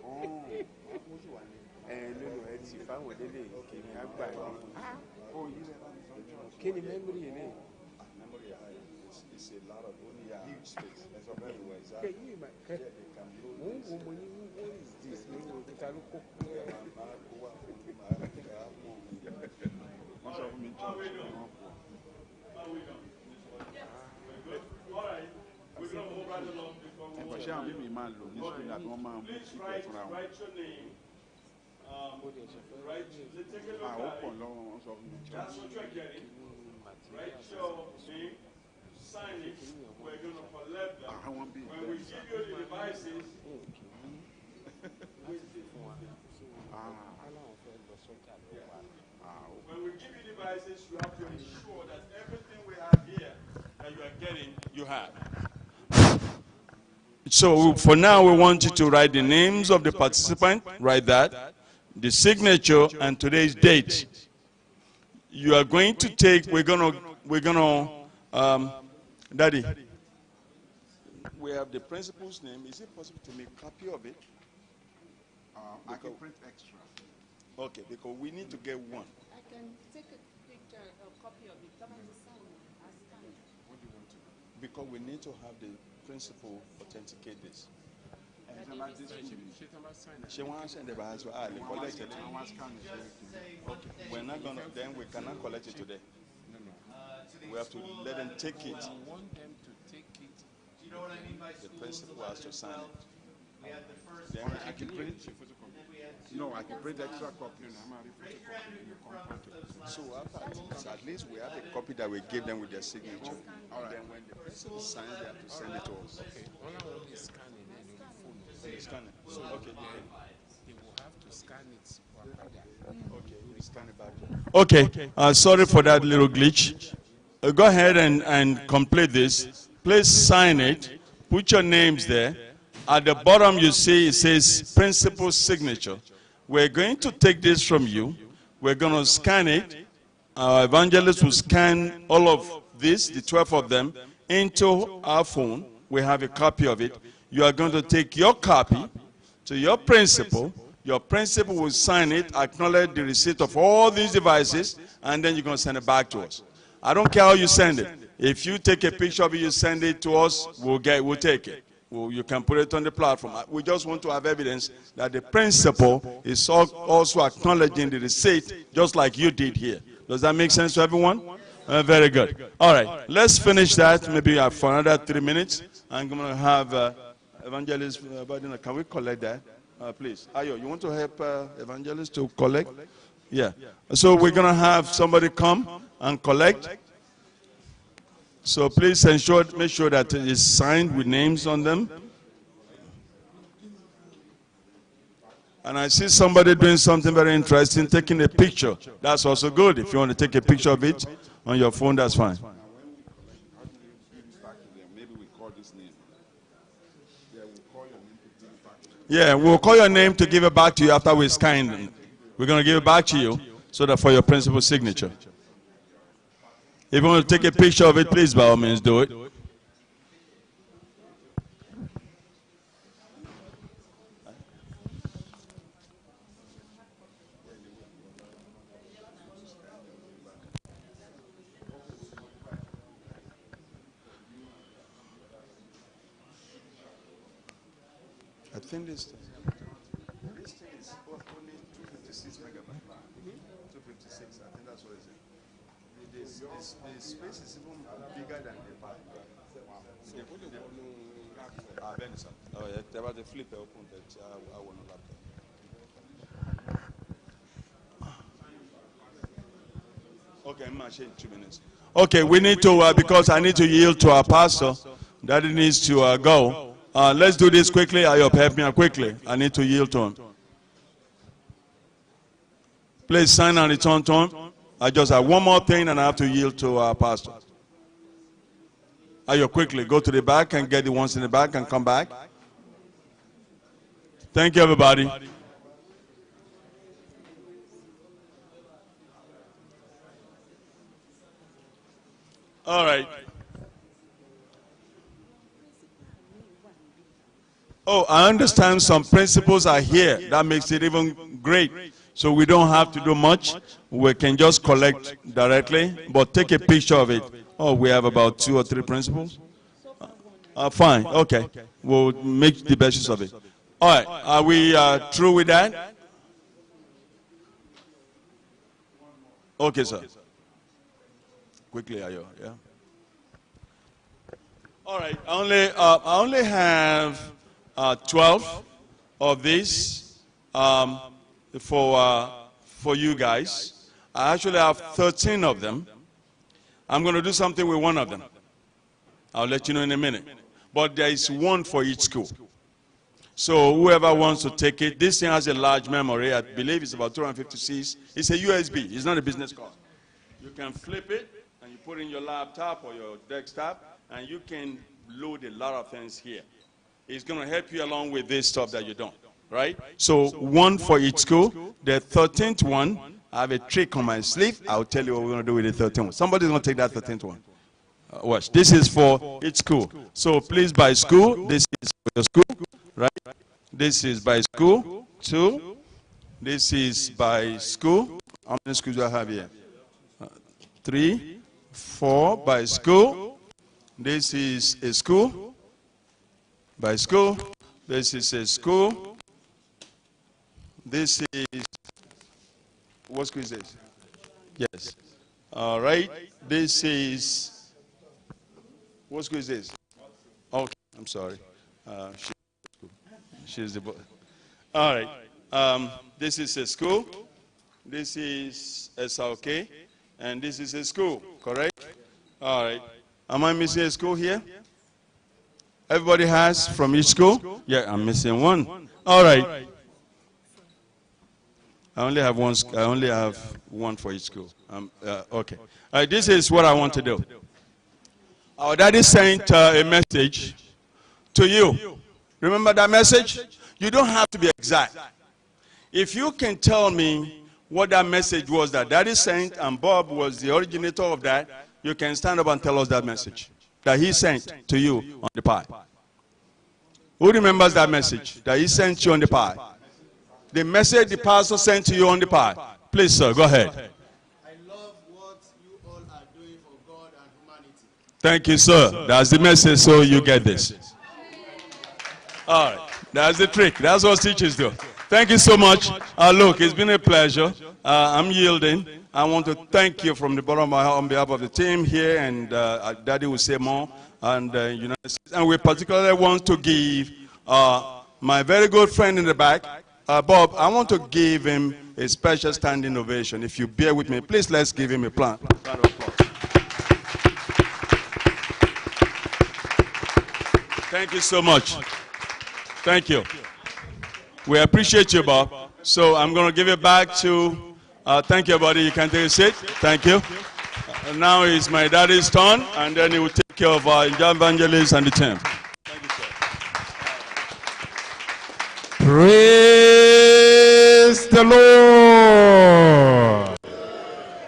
Oh, lónìí ẹ ti fáwọn délé kìnìún àgbà ni. Oh, you never Kí ni memory yẹn ní? memory is a lot of only huge space. That's what everywhere is. Can you imagine? Mo ní what is this? Ní òkúta ló kó. Ṣé àwọn mímì máa lò ní sùkúl àbí wọ́n máa mú síkẹ̀ fúnra wọn? Àwọn pọ̀ lọ́wọ́ wọn sọ fún mi. Àwọn bíi When we give you devices, you have to ensure that everything we have here that you are getting, you have. So for now, we want you to write the names of the participant, write that, the signature, and today's date. You are going to take, we're gonna, Daddy, we have the principal's name. Is it possible to make a copy of it? I can print extra. Okay, because we need to get one. I can take a picture, a copy of it. Come and sign it. I'll scan it. What do you want to do? Because we need to have the principal authenticate this. She wants to send the bahas to Ali, collect it. Okay. We're not gonna, then we cannot collect it today. We have to let them take it. I want them to take it. Do you know what I mean by The school? principal has to sign it. We had the first Then I can print no, I can print extra copy. So at least we have a copy that we give them with their signature. All right. Then when the principal signs, they have to send it to us. Okay. All I want is scanning and on the phone. Scan it. So Okay. they will have to scan it. Okay, we scan it back. Okay. Sorry for that little glitch. Go ahead and complete this. Please sign it. Put your names there. At the bottom, you see it says principal signature. We're going to take this from you. We're going to scan it. Our evangelist will scan all of this, the 12 of them, into our phone. We have a copy of it. You are going to take your copy to your principal. Your principal will sign it, acknowledge the receipt of all these devices, and then you're going to send it back to us. I don't care how you send it. If you take a picture of it, you send it to us, we'll take it. Well, you can put it on the platform. We just want to have evidence that the principal is also acknowledging the receipt, just like you did here. Does that make sense to everyone? Very good. All right, let's finish that maybe for another 3 minutes. I'm going to have Evangelist, can we collect that? Please. Ayo, you want to help Evangelist to collect? Yeah. So we're going to have somebody come and collect. So please make sure that it is signed with names on them. And I see somebody doing something very interesting, taking a picture. That's also good. If you want to take a picture of it on your phone, that's fine. Yeah, we'll call your name to give it back to you after we scan it. We're going to give it back to you so that for your principal signature. If you want to take a picture of it, please, by all means, do it. I think this thing is only 256 megabytes. 256, I think that's what it is. The space is even bigger than the back. Oh, yeah, there was a flip open that I want to laptop. Okay, I'm going to change 2 minutes. Okay, we need to, because I need to yield to our pastor. Daddy needs to go. Let's do this quickly. Ayop, help me quickly. I need to yield to him. Please sign and return to him. I just have one more thing and I have to yield to our pastor. Ayop, quickly, go to the back and get the ones in the back and come back. Thank you, everybody. All right. Oh, I understand some principals are here. That makes it even great. So we don't have to do much. We can just collect directly, but take a picture of it. Oh, we have about 2 or 3 principals. Fine. Okay. We'll make the best use of it. All right. Are we through with that? Okay, sir. Quickly, Ayo. Yeah. All right. I only have 12 of these for you guys. I actually have 13 of them. I'm going to do something with one of them. I'll let you know in a minute. But there is one for each school. So whoever wants to take it, this thing has a large memory. I believe it's about 256. It's a USB. It's not a business card. You can flip it, and you put it in your laptop or your desktop, and you can load a lot of things here. It's going to help you along with this stuff that you don't, right? So one for each school. The 13th one, I have a trick on my sleeve. I'll tell you what we're going to do with the 13th one. Somebody's going to take that 13th one. Watch. This is for each school. So please, by school, this is for your school, right? This is by school, 2. This is by school. How many schools do I have here? 3, 4 by school. This is a school. By school. This is a school. This is, what school is this? Yes. All right. This is, what school is this? Okay, I'm sorry. She's the boy. All right. This is a school. This is SRK. And this is a school, correct? All right. Am I missing a school here? Everybody has from each school? Yeah, I'm missing one. All right. I only have one for each school. Okay. All right, this is what I want to do. Our daddy sent a message to you. Remember that message? You don't have to be exact. If you can tell me what that message was that daddy sent and Bob was the originator of that, you can stand up and tell us that message that he sent to you on the pie. Who remembers that message that he sent you on the pie? The message the pastor sent to you on the pie. Please, sir, go ahead. I love what you all are doing for God and humanity. Thank you, sir. That's the message, so you get this. All right. That's the trick. That's what teachers do. Thank you so much. Look, it's been a pleasure. I'm yielding. I want to thank you from the bottom of my heart on behalf of the team here, and Daddy will say more. And and we particularly want to give my very good friend in the back, Bob. I want to give him a special standing ovation. If you bear with me, please let's give him a round of applause. Thank you so much. Thank you. We appreciate you, Bob. So I'm going to give it back to, thank you, buddy. You can take a seat. Thank you. Now it's my daddy's turn, and then he will take care of our evangelists and the team. Thank you, sir. Praise the Lord.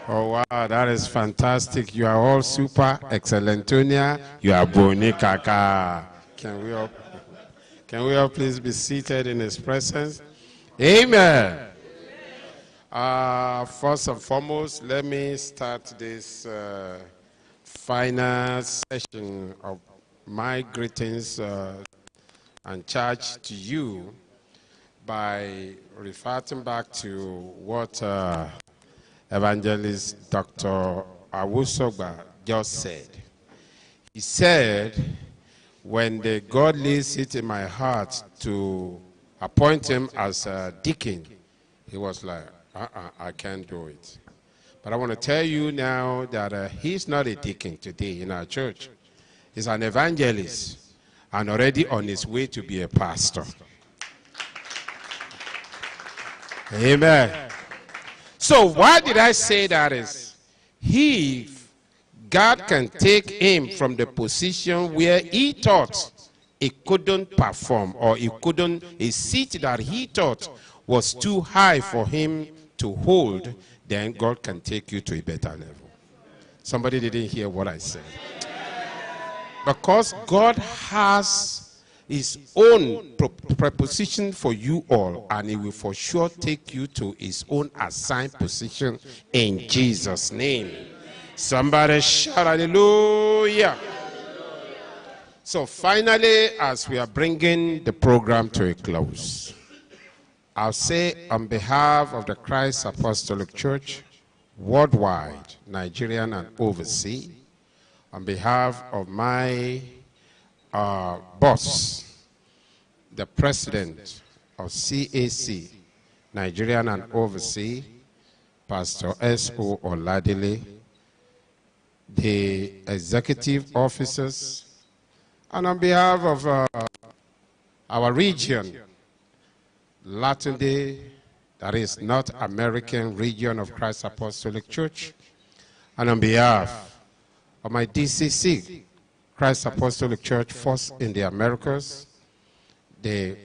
Oh, wow, that is fantastic. You are all super excellentonia. You are boni kaka. Can we all please be seated in his presence? Amen. First and foremost, let me start this final session of my greetings and charge to you by referring back to what Evangelist Dr. Awusogba just said. He said, when the God lays it in my heart to appoint him as a deacon, he was like, I can't do it. But I want to tell you now that he's not a deacon today in our church. He's an evangelist and already on his way to be a pastor. Amen. So why did I say that is? God can take him from the position where he thought he couldn't perform, or a seat that he thought was too high for him to hold, then God can take you to a better level. Somebody didn't hear what I said. Because God has his own preposition for you all, and he will for sure take you to his own assigned position in Jesus' name. Somebody shout hallelujah. So finally, as we are bringing the program to a close, I'll say on behalf of the Christ Apostolic Church, worldwide, Nigerian and overseas, on behalf of my boss, the president of CAC, Nigerian and overseas, Pastor S.O. Oladile, the executive officers, and on behalf of our region, Latin-day, that is North American region of Christ Apostolic Church, and on behalf of my DCC, Christ Apostolic Church, first in the Americas, the